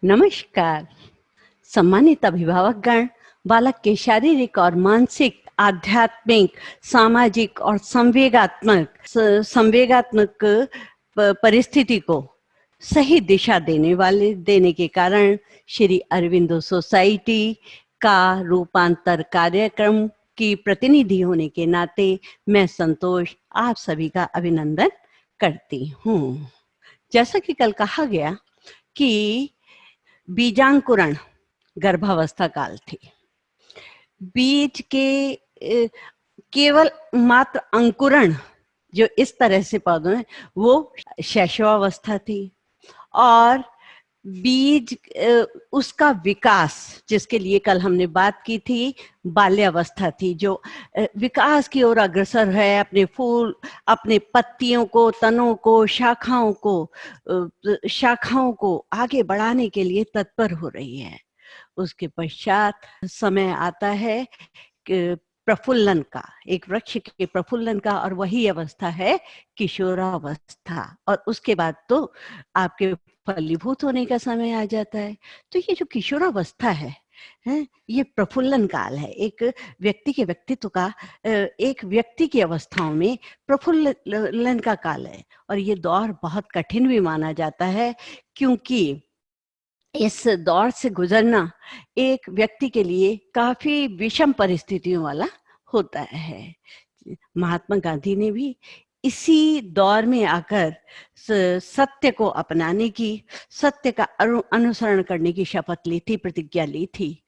नमस्कार। सम्मानित अभिभावकगण, बालक के शारीरिक और मानसिक, आध्यात्मिक, सामाजिक और संवेगात्मक परिस्थिति को सही दिशा देने के कारण श्री अरविंदो सोसाइटी का रूपांतर कार्यक्रम की प्रतिनिधि होने के नाते मैं संतोष आप सभी का अभिनंदन करती हूँ। जैसा कि कल कहा गया कि बीजांकुरण गर्भावस्था काल थी। बीज के केवल मात्र अंकुरण जो इस तरह से पौधों में, वो शैशवावस्था थी। और बीज उसका विकास, जिसके लिए कल हमने बात की थी, बाल्यावस्था थी, जो विकास की ओर अग्रसर है, अपने फूल, अपने पत्तियों को, तनों को, शाखाओं को आगे बढ़ाने के लिए तत्पर हो रही है। उसके पश्चात समय आता है प्रफुल्लन का, एक वृक्ष के प्रफुल्लन का, और वही अवस्था है किशोरावस्था। और उसके बाद तो आपके फलीभूत होने का समय आ जाता है। तो ये जो किशोरावस्था है, ये प्रफुल्लन काल है, एक व्यक्ति के व्यक्तित्व का, एक व्यक्ति की अवस्थाओं में प्रफुल्लन का काल है। और ये दौर बहुत कठिन भी माना जाता है, क्योंकि इस दौर से गुजरना एक व्यक्ति के लिए काफी विषम परिस्थितियों वाला होता है। महात्मा गांधी ने भी इसी दौर में आकर सत्य को अपनाने की, सत्य का अनुसरण करने की शपथ ली थी, प्रतिज्ञा ली थी।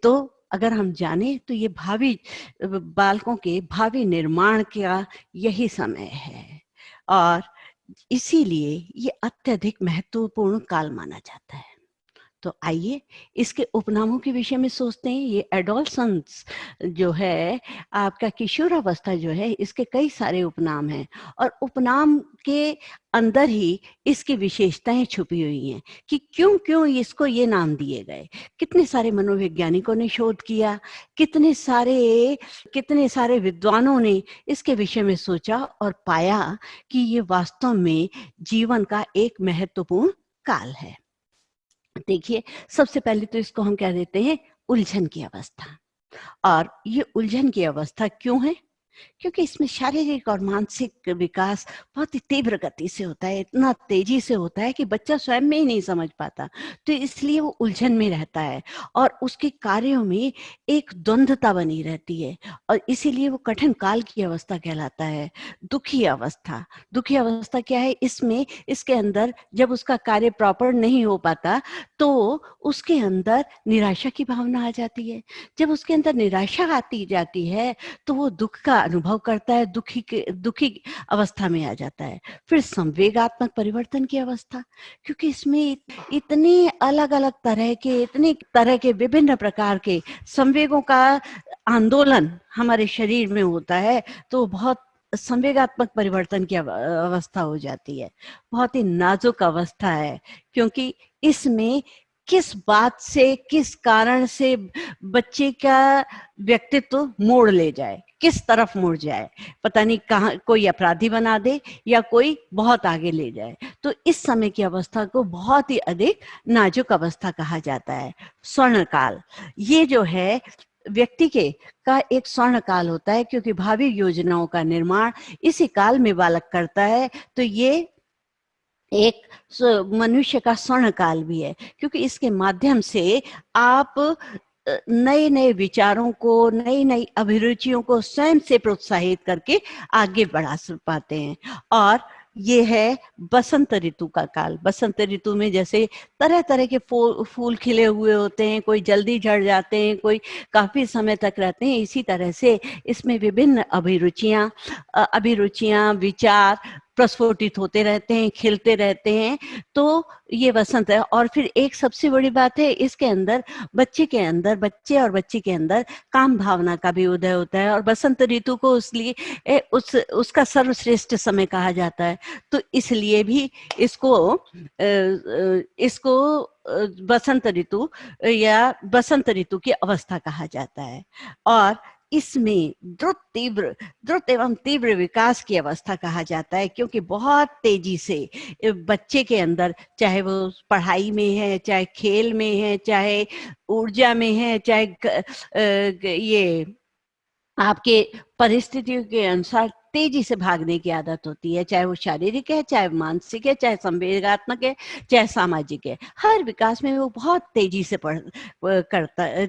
तो अगर हम जाने तो ये भावी बालकों के भावी निर्माण का यही समय है, और इसीलिए ये अत्यधिक महत्वपूर्ण काल माना जाता है। तो आइए इसके उपनामों के विषय में सोचते हैं। ये एडोलसेंस जो है, आपका किशोरावस्था जो है, इसके कई सारे उपनाम हैं, और उपनाम के अंदर ही इसकी विशेषताएं छुपी हुई हैं कि क्यों क्यों इसको ये नाम दिए गए। कितने सारे मनोवैज्ञानिकों ने शोध किया, कितने सारे विद्वानों ने इसके विषय में सोचा और पाया कि ये वास्तव में जीवन का एक महत्वपूर्ण काल है। देखिए, सबसे पहले तो इसको हम क्या देते हैं, उलझन की अवस्था। और ये उलझन की अवस्था क्यों है? क्योंकि इसमें शारीरिक और मानसिक विकास बहुत ही तीव्र गति से होता है, इतना तेजी से होता है कि बच्चा स्वयं में ही नहीं समझ पाता। तो इसलिए वो उलझन में रहता है, और उसके कार्यों में एक द्वंद्वता बनी रहती है, और इसीलिए वो कठिन काल की अवस्था कहलाता है। दुखी अवस्था, दुखी अवस्था क्या है? इसमें, इसके अंदर जब उसका कार्य प्रॉपर नहीं हो पाता तो उसके अंदर निराशा की भावना आ जाती है। जब उसके अंदर निराशा आती जाती है तो वो दुख का अनुभव करता है, दुखी अवस्था में आ जाता है। फिर संवेगात्मक परिवर्तन की अवस्था, क्योंकि इसमें इतने अलग अलग इतने तरह के विभिन्न प्रकार के संवेगों का आंदोलन हमारे शरीर में होता है, तो बहुत संवेगात्मक परिवर्तन की अवस्था हो जाती है। बहुत ही नाजुक अवस्था है, क्योंकि इसमें किस बात से, किस कारण से बच्चे का व्यक्तित्व मोड़ ले जाए, किस तरफ मुड़ जाए, पता नहीं कहाँ कोई अपराधी बना दे या कोई बहुत आगे ले जाए। तो इस समय की अवस्था को बहुत ही अधिक नाजुक अवस्था कहा जाता है। स्वर्ण काल, ये जो है व्यक्ति के का एक स्वर्ण काल होता है, क्योंकि भावी योजनाओं का निर्माण इसी काल में बालक करता है। तो ये एक मनुष्य का स्वर्ण काल भी है, क्योंकि इसके माध्यम से आप नए नए विचारों को, नई नई अभिरुचियों को स्वयं से प्रोत्साहित करके आगे बढ़ा पाते हैं। और ये है बसंत ऋतु का काल। बसंत ऋतु में जैसे तरह तरह के फूल खिले हुए होते हैं, कोई जल्दी झड़ जाते हैं, कोई काफी समय तक रहते हैं। इसी तरह से इसमें विभिन्न अभिरुचियां, विचार प्रस्फुटित होते रहते हैं, खिलते रहते हैं। तो ये वसंत है। और फिर एक सबसे बड़ी बात है, इसके अंदर बच्चे और बच्ची के अंदर काम भावना का भी उदय होता है, और बसंत ऋतु को इसलिए उसका सर्वश्रेष्ठ समय कहा जाता है। तो इसलिए भी इसको बसंत ऋतु या बसंत ऋतु की अवस्था कहा जाता है। और इसमें द्रुत एवं तीव्र विकास की अवस्था कहा जाता है, क्योंकि बहुत तेजी से बच्चे के अंदर, चाहे वो पढ़ाई में है, चाहे खेल में है, चाहे ऊर्जा में है, चाहे ये आपके परिस्थितियों के अनुसार तेजी से भागने की आदत होती है, चाहे वो शारीरिक है, चाहे मानसिक है, चाहे संवेगात्मक है, चाहे सामाजिक है। हर विकास में वो बहुत तेजी से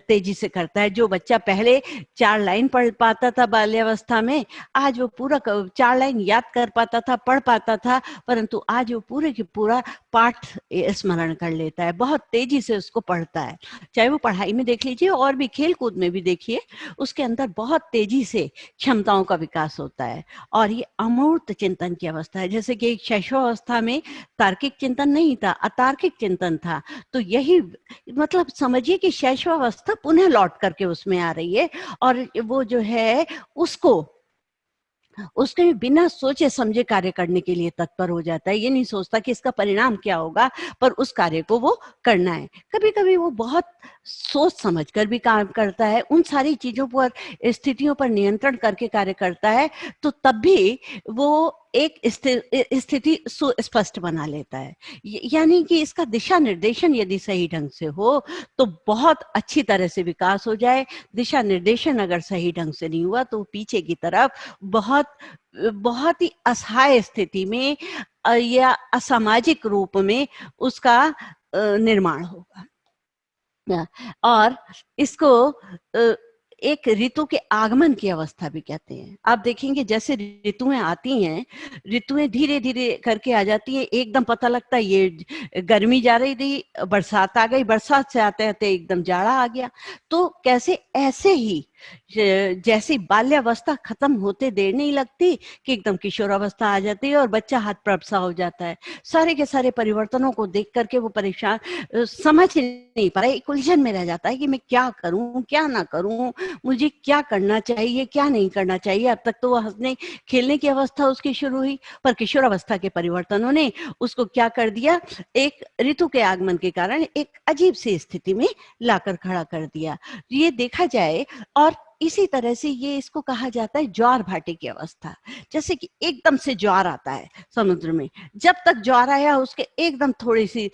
तेजी से करता है। जो बच्चा पहले 4 लाइन पढ़ पाता था बाल्यावस्था में, आज वो पूरा 4 लाइन याद कर पाता था, पढ़ पाता था, परंतु आज वो पूरे की पूरा पाठ स्मरण कर लेता है, बहुत तेजी से उसको पढ़ता है। चाहे वो पढ़ाई में देख लीजिए और भी खेल कूद में भी देखिए, उसके अंदर बहुत तेजी से क्षमताओं का विकास होता है। और ये अमूर्त चिंतन की अवस्था है। जैसे कि एक शैशवावस्था में तार्किक चिंतन नहीं था, अतार्किक चिंतन था। तो यही मतलब समझिए कि शैशवावस्था पुनः लौट करके उसमें आ रही है, और वो जो है उसको उसके बिना सोचे समझे कार्य करने के लिए तत्पर हो जाता है। ये नहीं सोचता कि इसका परिणाम क्या होगा, पर उस कार्य को वो करना है। कभी कभी वो बहुत सोच समझ कर भी काम करता है, उन सारी चीजों पर, स्थितियों पर नियंत्रण करके कार्य करता है, तो तब भी वो एक स्थिति सुस्पष्ट बना लेता है। यानी कि इसका दिशा निर्देशन यदि सही ढंग से हो तो बहुत अच्छी तरह से विकास हो जाए। दिशा निर्देशन अगर सही ढंग से नहीं हुआ तो पीछे की तरफ बहुत बहुत ही असहाय स्थिति में या असामाजिक रूप में उसका निर्माण होगा। और इसको एक ऋतु के आगमन की अवस्था भी कहते हैं। आप देखेंगे जैसे ऋतुएं आती हैं, ऋतुएं धीरे धीरे करके आ जाती है, एकदम पता लगता है ये गर्मी जा रही थी, बरसात आ गई, बरसात से आते आते एकदम जाड़ा आ गया। तो कैसे ऐसे ही जैसे बाल्यावस्था खत्म होते देर नहीं लगती कि एकदम किशोरावस्था आ जाती है और बच्चा हाथ पैर सा हो जाता है। सारे के सारे परिवर्तनों को देख करके वो परेशान, समझ नहीं पा रहा, एक उलझन में रह जाता है कि मैं क्या करूं क्या ना करूं, मुझे क्या करना चाहिए क्या नहीं करना चाहिए। अब तक तो वो हंसने खेलने की अवस्था उसकी शुरू हुई, पर किशोरावस्था के परिवर्तनों ने उसको क्या कर दिया, एक ऋतु के आगमन के कारण एक अजीब सी स्थिति में लाकर खड़ा कर दिया। ये देखा जाए, और इसी तरह से ये इसको कहा जाता है ज्वार भाटे की अवस्था। जैसे कि एकदम से ज्वार आता है समुद्र में, जब तक ज्वार आया उसके एकदम थोड़ी सी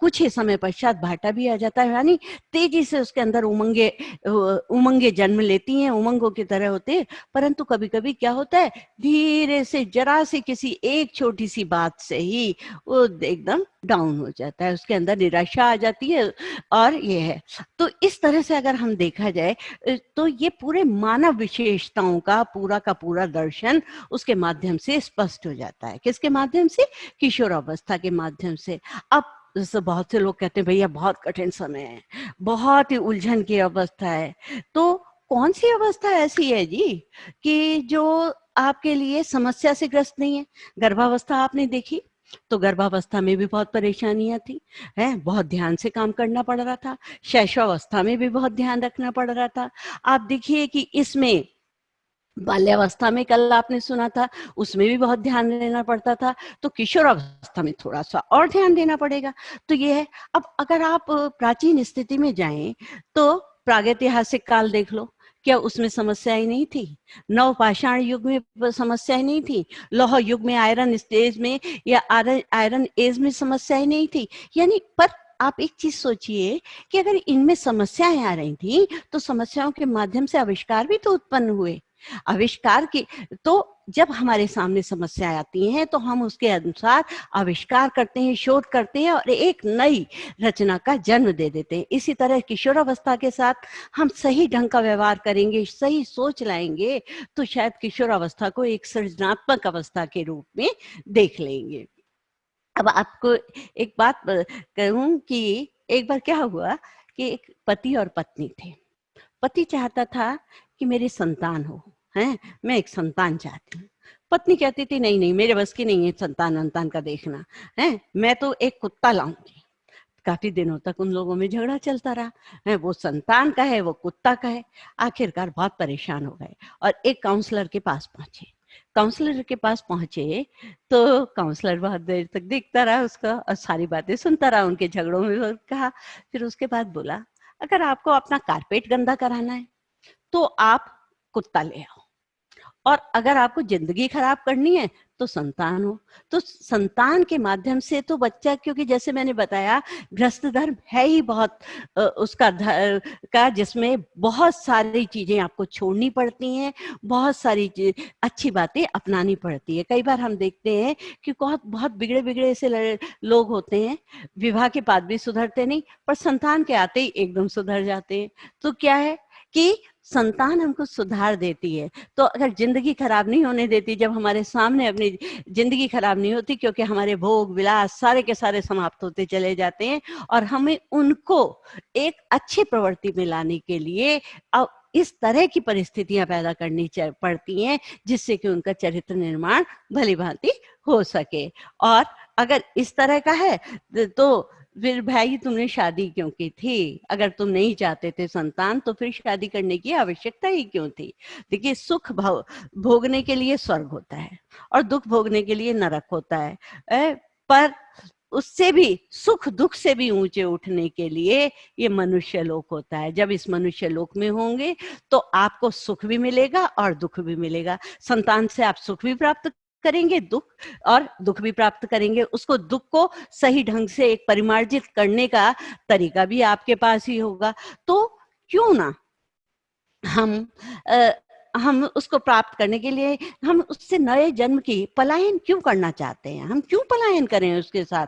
कुछ ही समय पश्चात भाटा भी आ जाता है, यानी तेजी से उसके अंदर उमंगे जन्म लेती हैं, उमंगों की तरह होते हैं। परंतु कभी कभी क्या होता है, धीरे से जरा सी किसी एक छोटी सी बात से ही वो एकदम डाउन हो जाता है, उसके अंदर निराशा आ जाती है। और ये है, तो इस तरह से अगर हम देखा जाए तो ये पूरे मानव विशेषताओं का पूरा दर्शन उसके माध्यम से स्पष्ट हो जाता है। किसके माध्यम से? किशोरावस्था के माध्यम से। अब जैसे बहुत से लोग कहते हैं भैया बहुत कठिन समय है, बहुत ही उलझन की अवस्था है। तो कौन सी अवस्था ऐसी है जी कि जो आपके लिए समस्या से ग्रस्त नहीं है? गर्भावस्था आपने देखी, तो गर्भावस्था में भी बहुत परेशानियां थी, है, बहुत ध्यान से काम करना पड़ रहा था। शैशवावस्था में भी बहुत ध्यान रखना पड़ रहा था। आप देखिए कि इसमें बाल्यावस्था में कल आपने सुना था, उसमें भी बहुत ध्यान देना पड़ता था, तो किशोरावस्था में थोड़ा सा और ध्यान देना पड़ेगा। तो ये है। अब अगर आप प्राचीन स्थिति में जाएं तो प्रागैतिहासिक काल देख लो, क्या उसमें समस्याएं नहीं थी? नवपाषाण युग में समस्याएं नहीं थी? लौह युग में आयरन स्टेज में या आयरन एज में समस्याएं नहीं थी? यानी पर आप एक चीज सोचिए कि अगर इनमें समस्याएं आ रही थी तो समस्याओं के माध्यम से आविष्कार भी तो उत्पन्न हुए। आविष्कार की, तो जब हमारे सामने समस्याएं आती हैं तो हम उसके अनुसार आविष्कार करते हैं, शोध करते हैं और एक नई रचना का जन्म दे देते हैं। इसी तरह किशोरावस्था के साथ हम सही ढंग का व्यवहार करेंगे, सही सोच लाएंगे, तो शायद किशोरावस्था को एक सृजनात्मक अवस्था के रूप में देख लेंगे। अब आपको एक बात कहूं कि एक बार क्या हुआ कि एक पति और पत्नी थे। पति चाहता था कि मेरी संतान हो, हैं, मैं एक संतान चाहती हूँ। पत्नी कहती थी नहीं नहीं मेरे बस की नहीं है संतान वंतान का देखना, है, मैं तो एक कुत्ता लाऊंगी। काफी दिनों तक उन लोगों में झगड़ा चलता रहा, है, वो संतान का है वो कुत्ता का है। आखिरकार बहुत परेशान हो गए और एक काउंसलर के पास पहुंचे। काउंसलर के पास पहुंचे तो काउंसलर बहुत देर तक देखता रहा उसका और सारी बातें सुनता रहा, उनके झगड़ों में कहा। फिर उसके बाद बोला, अगर आपको अपना कारपेट गंदा कराना है तो आप कुत्ता ले आओ। और अगर आपको जिंदगी खराब करनी है तो संतान हो। तो संतान के माध्यम से तो बच्चा, क्योंकि जैसे मैंने बताया गृहस्थ धर्म है ही बहुत उसका का जिसमें बहुत सारी चीजें आपको छोड़नी पड़ती हैं, बहुत सारी अच्छी बातें अपनानी पड़ती है। कई बार हम देखते हैं कि बहुत बहुत बिगड़े बिगड़े ऐसे लोग होते हैं, विवाह के बाद भी सुधरते नहीं, पर संतान के आते ही एकदम सुधर जाते हैं। तो क्या है कि संतान हमको सुधार देती है। तो अगर जिंदगी खराब नहीं होने देती, जब हमारे सामने अपनी जिंदगी खराब नहीं होती, क्योंकि हमारे भोग विलास सारे के सारे समाप्त होते चले जाते हैं, और हमें उनको एक अच्छी प्रवृत्ति में लाने के लिए अब इस तरह की परिस्थितियां पैदा करनी पड़ती हैं जिससे कि उनका चरित्र निर्माण भली भांति हो सके। और अगर इस तरह का है तो फिर भाई तुमने शादी क्यों की थी? अगर तुम नहीं चाहते थे संतान तो फिर शादी करने की आवश्यकता ही क्यों थी? देखिए, सुख भोगने के लिए स्वर्ग होता है और दुख भोगने के लिए नरक होता है। पर उससे भी सुख दुख से भी ऊंचे उठने के लिए ये मनुष्य लोक होता है। जब इस मनुष्य लोक में होंगे तो आपको सुख भी मिलेगा और दुख भी मिलेगा। संतान से आप सुख भी प्राप्त करेंगे, दुख भी प्राप्त करेंगे। उसको दुख को सही ढंग से एक परिमार्जित करने का तरीका भी आपके पास ही होगा। तो क्यों ना हम अ, हम उसको प्राप्त करने के लिए हम उससे नए जन्म की पलायन क्यों करना चाहते हैं? हम क्यों पलायन करें उसके साथ?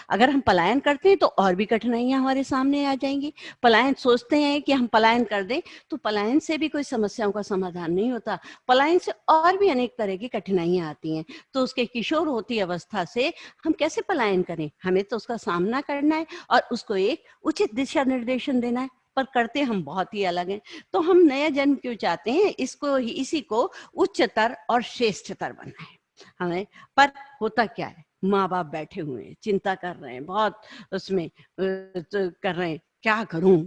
अगर हम पलायन करते हैं तो और भी कठिनाइयां हमारे सामने आ जाएंगी। पलायन सोचते हैं कि हम पलायन कर दें, तो पलायन से भी कोई समस्याओं का समाधान नहीं होता। पलायन से और भी अनेक तरह की कठिनाइयां आती हैं। तो उसके किशोर होती अवस्था से हम कैसे पलायन करें? हमें तो उसका सामना करना है और उसको एक उचित दिशा निर्देशन देना है, पर करते हम बहुत ही अलग हैं। तो हम नया जन्म क्यों चाहते हैं? इसी को उच्चतर और श्रेष्ठतर बनना है हमें। पर होता क्या है, माँ बाप बैठे हुए हैं, चिंता कर रहे हैं, बहुत उसमें तो कर रहे हैं, क्या करूं?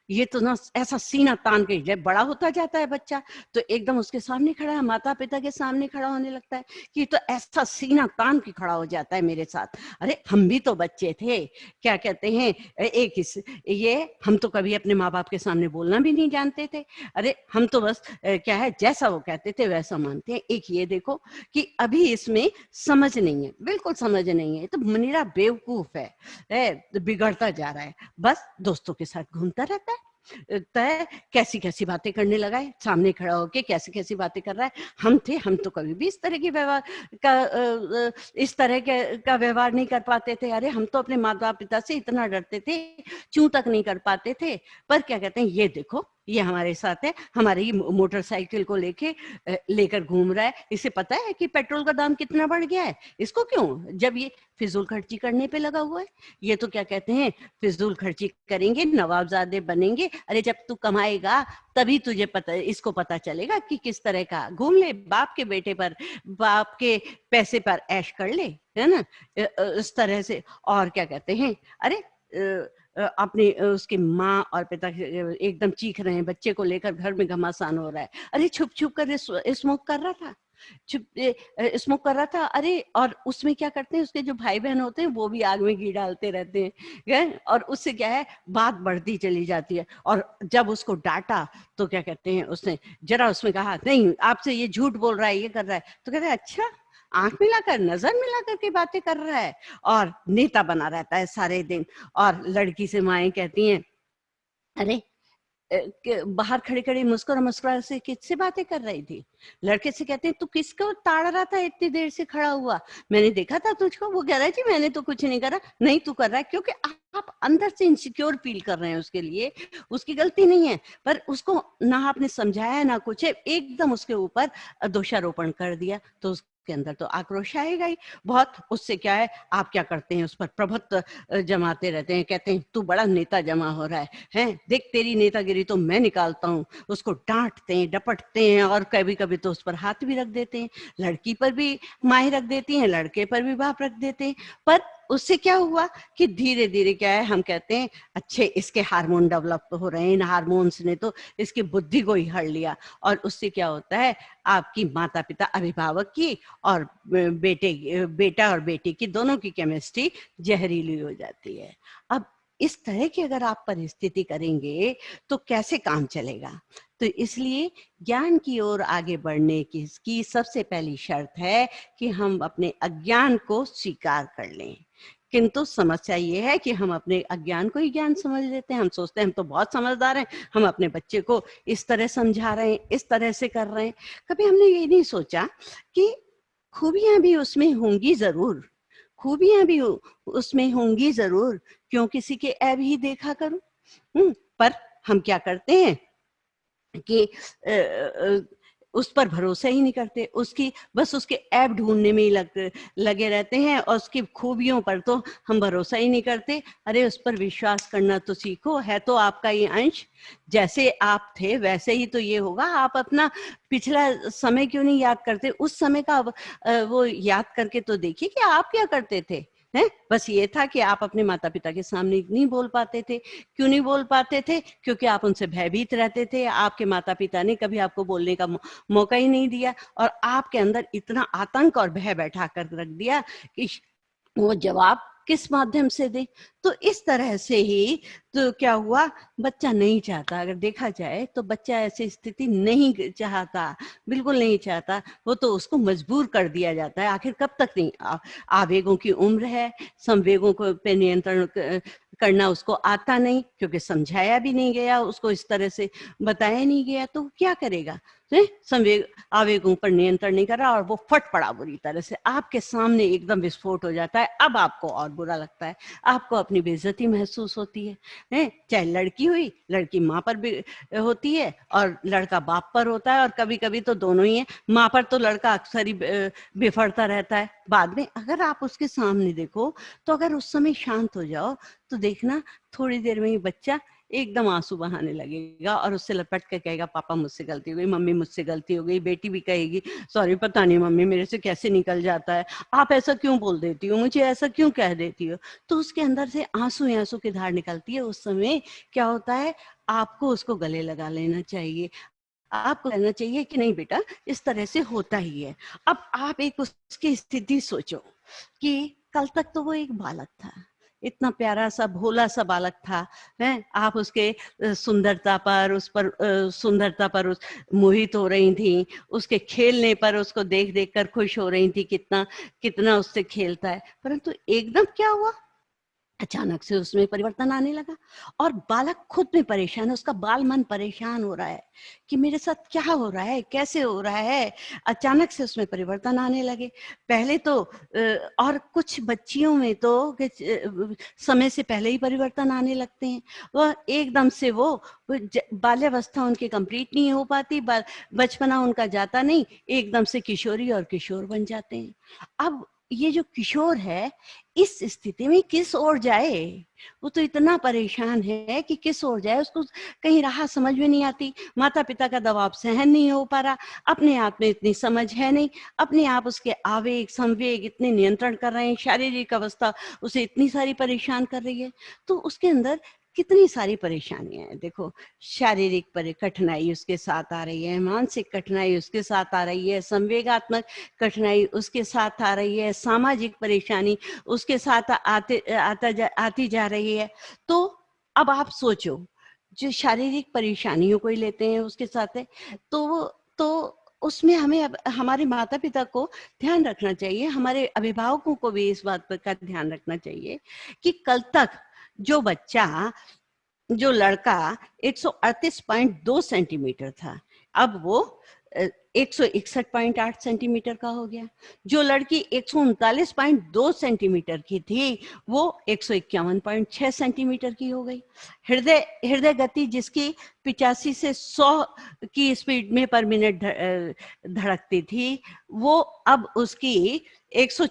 ये तो ना ऐसा सीना तान के, जब बड़ा होता जाता है बच्चा तो एकदम उसके सामने खड़ा है, माता पिता के सामने खड़ा होने लगता है कि तो ऐसा सीना तान के खड़ा हो जाता है मेरे साथ। अरे हम भी तो बच्चे थे, क्या कहते हैं, एक इस ये हम तो कभी अपने माँ बाप के सामने बोलना भी नहीं जानते थे। अरे हम तो बस क्या है, जैसा वो कहते थे वैसा मानते हैं। एक ये देखो कि अभी इसमें समझ नहीं है, बिल्कुल समझ नहीं है, तो मनीरा बेवकूफ है, बिगड़ता जा रहा है, बस दोस्तों के साथ घूमता रहता है, तय कैसी कैसी बातें करने लगा है, सामने खड़ा होके कैसी कैसी बातें कर रहा है। हम तो कभी भी इस तरह की व्यवहार इस तरह का व्यवहार नहीं कर पाते थे। अरे हम तो अपने माता पिता से इतना डरते थे, चूं तक नहीं कर पाते थे। पर क्या कहते हैं, ये देखो ये हमारे साथ है, हमारी मोटरसाइकिल को लेकर घूम रहा है। इसे पता है कि पेट्रोल का दाम कितना बढ़ गया है? इसको क्यों? जब ये फिजूल खर्ची करने पे लगा हुआ है। ये तो क्या कहते हैं, फिजूल खर्ची करेंगे, नवाबजादे बनेंगे। अरे जब तू कमाएगा तभी तुझे इसको पता चलेगा कि किस तरह का। घूम ले, बाप के बेटे पर, बाप के पैसे पर ऐश कर ले, है ना, इस तरह से। और क्या कहते हैं, अरे अपने उसके माँ और पिता एकदम चीख रहे हैं, बच्चे को लेकर घर में घमासान हो रहा है। अरे छुप छुप कर स्मोक कर रहा था, स्मोक कर रहा था। अरे और उसमें क्या करते हैं, उसके जो भाई बहन होते हैं वो भी आग में घी डालते रहते हैं, और उससे क्या है, बात बढ़ती चली जाती है। और जब उसको डांटा तो क्या कहते हैं, उसने जरा उसमें कहा नहीं आपसे ये झूठ बोल रहा है, ये कर रहा है। तो कहते हैं अच्छा, आंख मिलाकर नजर मिलाकर के बातें कर रहा है, और नेता बना रहता है सारे दिन। और लड़की से माएं कहती हैं, अरे बाहर खड़े खड़े मुस्कुरा मुस्कुरा से किससे बातें कर रही थी? लड़के से कहते हैं तू किसको ताड़ रहा था, इतनी देर से खड़ा हुआ, मैंने देखा था तुझको। वो कह रहा है जी मैंने तो कुछ नहीं करा। नहीं तू कर रहा है, क्योंकि आप अंदर से इनसिक्योर फील कर रहे हैं उसके लिए। उसकी गलती नहीं है, पर उसको ना आपने समझाया ना कुछ है, एकदम उसके ऊपर दोषारोपण कर दिया, तो उसके अंदर तो आक्रोश आएगा ही बहुत। उससे क्या है, आप क्या करते हैं, उस पर प्रभुत्व जमाते रहते हैं, कहते हैं तू बड़ा नेता जमा हो रहा है, देख तेरी नेतागिरी तो मैं निकालता हूँ। उसको डांटते हैं, डपटते हैं, और कभी कभी तो उस पर हाथ भी रख देते हैं। लड़की पर भी माही रख देती हैं, लड़के पर भी बाप रख देते हैं। पर उससे क्या हुआ कि धीरे धीरे क्या है, हम कहते हैं अच्छे इसके हार्मोन डेवलप हो रहे हैं, इन हार्मोन्स ने तो इसकी बुद्धि को ही हड़ लिया। और उससे क्या होता है, आपकी माता पिता अभिभावक की और बेटा और बेटी की दोनों की केमिस्ट्री जहरीली हो जाती है। अब इस तरह की अगर आप परिस्थिति करेंगे तो कैसे काम चलेगा। तो इसलिए ज्ञान की ओर आगे बढ़ने की सबसे पहली शर्त है कि हम अपने अज्ञान को स्वीकार कर लें। किंतु समस्या ये है कि हम अपने अज्ञान को ही ज्ञान समझ लेते हैं। हम सोचते हैं हम तो बहुत समझदार हैं, हम अपने बच्चे को इस तरह समझा रहे हैं, इस तरह से कर रहे हैं। कभी हमने ये नहीं सोचा कि खूबियां भी उसमें होंगी जरूर, खूबियां भी उसमें होंगी जरूर, क्यों किसी के ऐब ही देखा करूं। पर हम क्या करते हैं कि उस पर भरोसा ही नहीं करते, उसकी बस उसके ऐब ढूंढने में ही लगे रहते हैं, और उसकी खूबियों पर तो हम भरोसा ही नहीं करते। अरे उस पर विश्वास करना तो सीखो, है तो आपका ये अंश, जैसे आप थे वैसे ही तो ये होगा। आप अपना पिछला समय क्यों नहीं याद करते, उस समय का वो याद करके तो देखिए कि आप क्या करते थे। हैं, बस ये था कि आप अपने माता पिता के सामने नहीं बोल पाते थे। क्यों नहीं बोल पाते थे? क्योंकि आप उनसे भयभीत रहते थे। आपके माता पिता ने कभी आपको बोलने का मौका ही नहीं दिया, और आपके अंदर इतना आतंक और भय बैठा कर रख दिया कि वो जवाब किस माध्यम से दे। तो इस तरह से ही तो क्या हुआ, बच्चा नहीं चाहता, अगर देखा जाए तो बच्चा ऐसी स्थिति नहीं चाहता, बिल्कुल नहीं चाहता। वो तो उसको मजबूर कर दिया जाता है। आखिर कब तक नहीं, आवेगों की उम्र है, संवेगों को पे नियंत्रण करना उसको आता नहीं, क्योंकि समझाया भी नहीं गया, उसको इस तरह से बताया नहीं गया, तो क्या करेगा। संवेग आवेगों पर नियंत्रण नहीं कर रहा, और वो फट पड़ा बुरी तरह से, आपके सामने एकदम विस्फोट हो जाता है। अब आपको और बुरा लगता है, आपको अपनी बेइज्जती महसूस होती है। चाहे लड़की हुई, लड़की माँ पर भी होती है और लड़का बाप पर होता है, और कभी कभी तो दोनों ही है। माँ पर तो लड़का अक्सर ही बिफरता रहता है। बाद में अगर आप उसके सामने देखो, तो अगर उस समय शांत हो जाओ तो देखना थोड़ी देर में ही बच्चा एकदम आंसू बहाने लगेगा, और उससे लपट के कहेगा पापा मुझसे गलती हो गई, मम्मी मुझसे गलती हो गई। बेटी भी कहेगी सॉरी, पता नहीं मम्मी मेरे से कैसे निकल जाता है, आप ऐसा क्यों बोल देती हो, मुझे ऐसा क्यों कह देती हो। तो उसके अंदर से आंसू ही आंसू की धार निकलती है। उस समय क्या होता है, आपको उसको गले लगा लेना चाहिए। आपको कहना चाहिए कि नहीं बेटा, इस तरह से होता ही है। अब आप एक उसकी स्थिति सोचो कि कल तक तो वो एक बालक था, इतना प्यारा सा भोला सा बालक था। हैं, आप उसके सुंदरता पर, उस पर सुंदरता पर उस मोहित हो रही थी, उसके खेलने पर उसको देख देख कर खुश हो रही थी, कितना कितना उससे खेलता है। परंतु एकदम क्या हुआ, अचानक से उसमें परिवर्तन आने लगा, और बालक खुद में परेशान है, उसका बाल मन परेशान हो रहा है कि मेरे साथ क्या हो रहा है, कैसे हो रहा है। अचानक से उसमें परिवर्तन आने लगे। पहले तो और कुछ बच्चियों में तो समय से पहले ही परिवर्तन आने लगते हैं। वह एकदम से वो बाल्यावस्था उनकी कंप्लीट नहीं हो पाती, बचपना उनका जाता नहीं, एकदम से किशोरी और किशोर बन जाते हैं। अब ये जो किशोर है, इस स्थिति में किस ओर जाए, वो तो इतना परेशान है कि किस ओर जाए, उसको कहीं राह समझ में नहीं आती। माता पिता का दबाव सहन नहीं हो पा रहा, अपने आप में इतनी समझ है नहीं, अपने आप उसके आवेग संवेग इतने नियंत्रण कर रहे हैं, शारीरिक अवस्था उसे इतनी सारी परेशान कर रही है। तो उसके अंदर कितनी सारी परेशानियां हैं। देखो, शारीरिक कठिनाई उसके साथ आ रही है, मानसिक कठिनाई उसके साथ आ रही है, संवेगात्मक कठिनाई उसके साथ आ रही है, सामाजिक परेशानी उसके साथ आती जा रही है। तो अब आप सोचो, जो शारीरिक परेशानियों को ही लेते हैं उसके साथ है, तो उसमें हमें अब हमारे माता पिता को ध्यान रखना चाहिए, हमारे अभिभावकों को भी इस बात पर का ध्यान रखना चाहिए कि कल तक जो बच्चा, जो लड़का 138.2 सेंटीमीटर था, अब वो 161.8 सेंटीमीटर का हो गया। जो लड़की 139.2 सेंटीमीटर की थी, वो 151.6 सेंटीमीटर की हो गई। हृदय हृदय गति जिसकी 85 से 100 की स्पीड में पर मिनट धड़कती थी, वो अब उसकी 100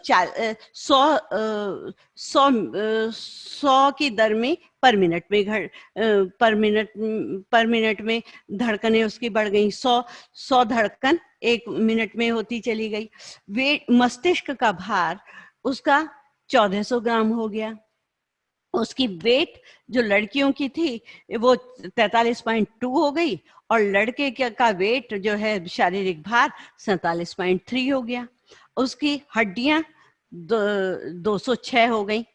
की दर में पर मिनट में पर मिनट में धड़कनें उसकी बढ़ गई। 100 धड़कन एक मिनट में होती चली गई। वेट, मस्तिष्क का भार उसका 1400 ग्राम हो गया। उसकी वेट जो लड़कियों की थी वो 43.2 हो गई, और लड़के का वेट जो है शारीरिक भार 47.3 हो गया। उसकी हड्डियां 206 हो गई।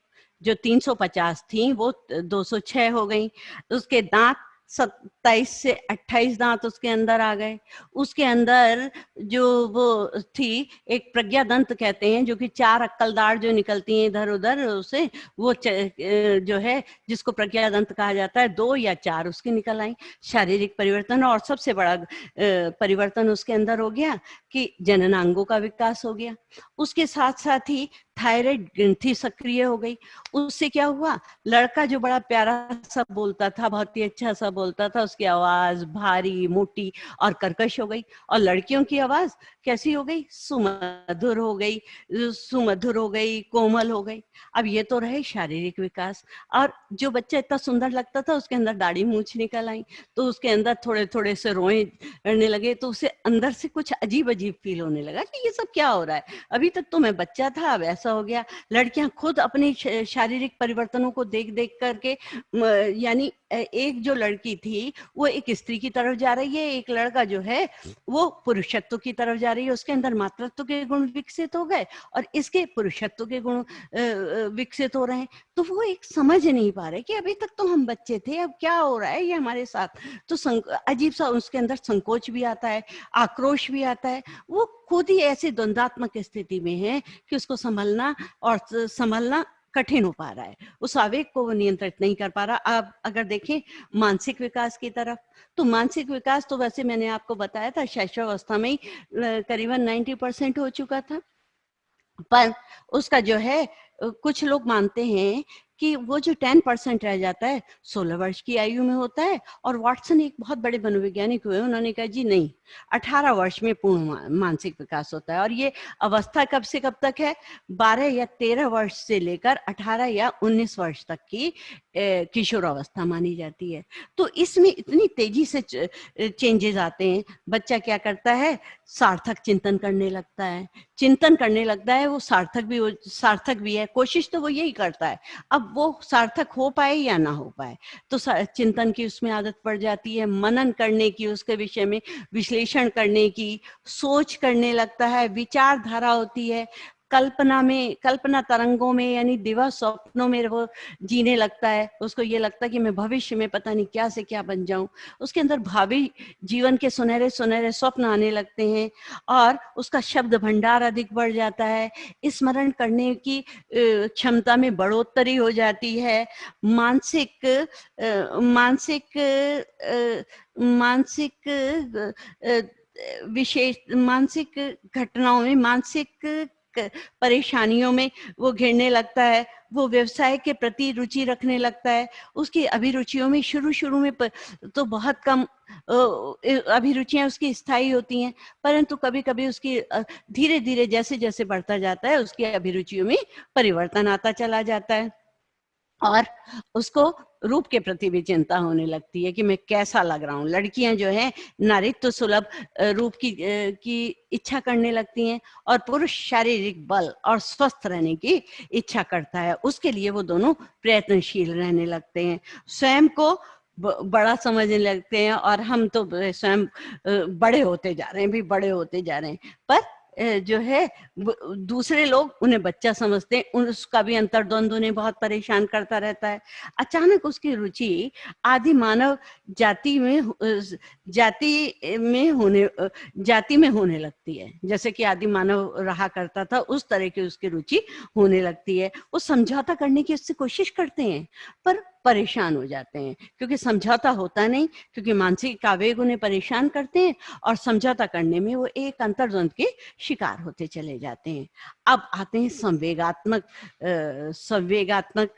जो 350 थी वो 206 हो गई। उसके दांत 27 से 28 दांत उसके अंदर आ गए। उसके अंदर जो वो थी, एक प्रज्ञा दंत कहते हैं, जो कि 4 अक्कलदार जो निकलती हैं इधर उधर उसे, वो जो है जिसको प्रज्ञा दंत कहा जाता है, 2 या 4 उसकी निकल आई। शारीरिक परिवर्तन, और सबसे बड़ा परिवर्तन उसके अंदर हो गया कि जननांगों का विकास हो गया। उसके साथ साथ ही थायराइड ग्रंथि सक्रिय हो गई। उससे क्या हुआ, लड़का जो बड़ा प्यारा सा बोलता था, बहुत ही अच्छा सा बोलता था, उसकी आवाज भारी मोटी और कर्कश हो गई। और लड़कियों की आवाज कैसी हो गई, सुमधुर हो गई, सुमधुर हो गई, कोमल हो गई। अब ये तो रहे शारीरिक विकास। और जो बच्चा इतना सुंदर लगता था उसके अंदर दाढ़ी मूछ निकल आई, तो उसके अंदर थोड़े थोड़े से रोए चढ़ने लगे, तो उसे अंदर से कुछ अजीब अजीब फील होने लगा कि ये सब क्या हो रहा है, अभी तक तो मैं बच्चा था अब ऐसा हो गया। लड़कियां खुद अपने शारीरिक परिवर्तनों को देख देख करके, यानी एक जो लड़की थी वो एक स्त्री की तरफ जा रही है, एक लड़का जो है वो पुरुषत्व की तरफ जा रही है। उसके अंदर मातृत्व के गुण विकसित हो गए और इसके पुरुषत्व के गुण विकसित हो रहे हैं। तो वो एक समझ नहीं पा रहे कि अभी तक तो हम बच्चे थे, अब क्या हो रहा है ये हमारे साथ। तो अजीब सा उसके अंदर संकोच भी आता है, आक्रोश भी आता है। वो खुद ही ऐसी द्वंद्वात्मक स्थिति में है कि उसको संभलना और संभलना कठिन हो पा रहा है, उस आवेग को वो नियंत्रित नहीं कर पा रहा। अब अगर देखें मानसिक विकास की तरफ, तो मानसिक विकास तो वैसे मैंने आपको बताया था शैशवावस्था में ही करीबन 90% हो चुका था। पर उसका जो है कुछ लोग मानते हैं कि वो जो 10% रह जाता है 16 वर्ष की आयु में होता है। और वाटसन एक बहुत बड़े मनोवैज्ञानिक हुए, उन्होंने कहा जी नहीं, 18 वर्ष में पूर्ण मानसिक विकास होता है। और ये अवस्था कब से कब तक है, 12 या 13 वर्ष से लेकर 18 या 19 वर्ष तक की किशोर अवस्था मानी जाती है। तो इसमें इतनी तेजी से चेंजेस आते हैं। बच्चा क्या करता है, सार्थक चिंतन करने लगता है, चिंतन करने लगता है, वो सार्थक भी है, कोशिश तो वो यही करता है। अब वो सार्थक हो पाए या ना हो पाए, तो चिंतन की उसमें आदत पड़ जाती है, मनन करने की, उसके विषय में विश्लेषण करने की, सोच करने लगता है, विचारधारा होती है, कल्पना तरंगों में यानी दिवा स्वप्नों में वो जीने लगता है। उसको ये लगता है कि मैं भविष्य में पता नहीं क्या से क्या बन जाऊं। उसके अंदर भावी जीवन के सुनहरे सुनहरे स्वप्न आने लगते हैं और उसका शब्द भंडार अधिक बढ़ जाता है, स्मरण करने की क्षमता में बढ़ोतरी हो जाती है। मानसिक मानसिक मानसिक विशेष मानसिक घटनाओं में, मानसिक परेशानियों में वो घिरने लगता है। वो व्यवसाय के प्रति रुचि रखने लगता है। उसकी अभिरुचियों में शुरू में तो बहुत कम अभिरुचियां उसकी स्थायी होती हैं, परंतु कभी कभी उसकी धीरे धीरे जैसे जैसे बढ़ता जाता है उसकी अभिरुचियों में परिवर्तन आता चला जाता है। और उसको रूप के प्रति भी चिंता होने लगती है कि मैं कैसा लग रहा हूँ। लड़कियां जो है नारीत्व सुलभ रूप की इच्छा करने लगती हैं और पुरुष शारीरिक बल और स्वस्थ रहने की इच्छा करता है। उसके लिए वो दोनों प्रयत्नशील रहने लगते हैं, स्वयं को बड़ा समझने लगते हैं। और हम तो स्वयं बड़े होते जा रहे हैं, भी बड़े होते जा रहे हैं, पर जो है दूसरे लोग उन्हें बच्चा समझते हैं। उसका भी अंतर्द्वंद उन्हें बहुत परेशान करता रहता है। अचानक उसकी रुचि आदि मानव जाति में होने लगती है, जैसे कि आदि मानव रहा करता था उस तरह की उसकी रुचि होने लगती है। वो समझौता करने की उससे कोशिश करते हैं पर परेशान हो जाते हैं, क्योंकि समझौता होता नहीं, क्योंकि मानसिक आवेग उन्हें परेशान करते हैं और समझौता करने में वो एक अंतर्द्वंद के शिकार होते चले जाते हैं। अब आते हैं संवेगात्मक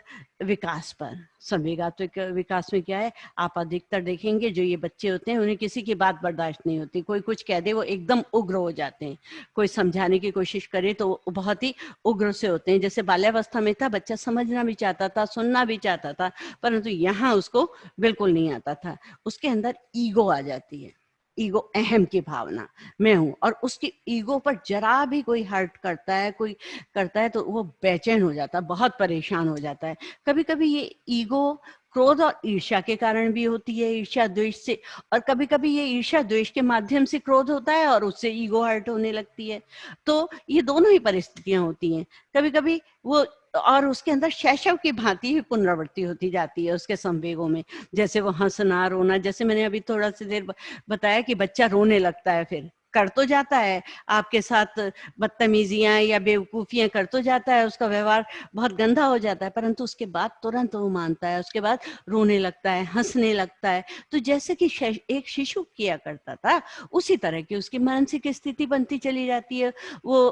विकास पर। संवेगात्मक विकास में क्या है, आप अधिकतर देखेंगे जो ये बच्चे होते हैं उन्हें किसी की बात बर्दाश्त नहीं होती। कोई कुछ कह दे वो एकदम उग्र हो जाते हैं, कोई समझाने की कोशिश करे तो बहुत ही उग्र से होते हैं। जैसे बाल्यावस्था में था, बच्चा समझना भी चाहता था, सुनना भी चाहता था, परंतु यहाँ उसको बिल्कुल नहीं आता था। उसके अंदर ईगो आ जाती है, ईगो, अहम की भावना, मैं हूं। और उसकी ईगो पर जरा भी कोई हर्ट करता है, कोई करता है तो वो बेचैन हो जाता है, बहुत परेशान हो जाता है। कभी कभी ये ईगो क्रोध और ईर्ष्या के कारण भी होती है, ईर्ष्या द्वेष से। और कभी कभी ये ईर्ष्या द्वेष के माध्यम से क्रोध होता है और उससे ईगो हर्ट होने लगती है। तो ये दोनों ही परिस्थितियां होती हैं। कभी कभी वो और उसके अंदर शैशव की भांति ही पुनरावृत्ति होती जाती है उसके संवेगों में, जैसे वो हंसना रोना, जैसे मैंने अभी थोड़ा सी देर बताया कि बच्चा रोने लगता है, फिर कर तो जाता है आपके साथ बदतमीजियां या बेवकूफियां कर तो जाता है, उसका व्यवहार बहुत गंदा हो जाता है, परंतु उसके बाद तुरंत वो मानता है, उसके बाद रोने लगता है, हंसने लगता है। तो जैसे कि एक शिशु किया करता था, उसी तरह की उसकी मानसिक स्थिति बनती चली जाती है। वो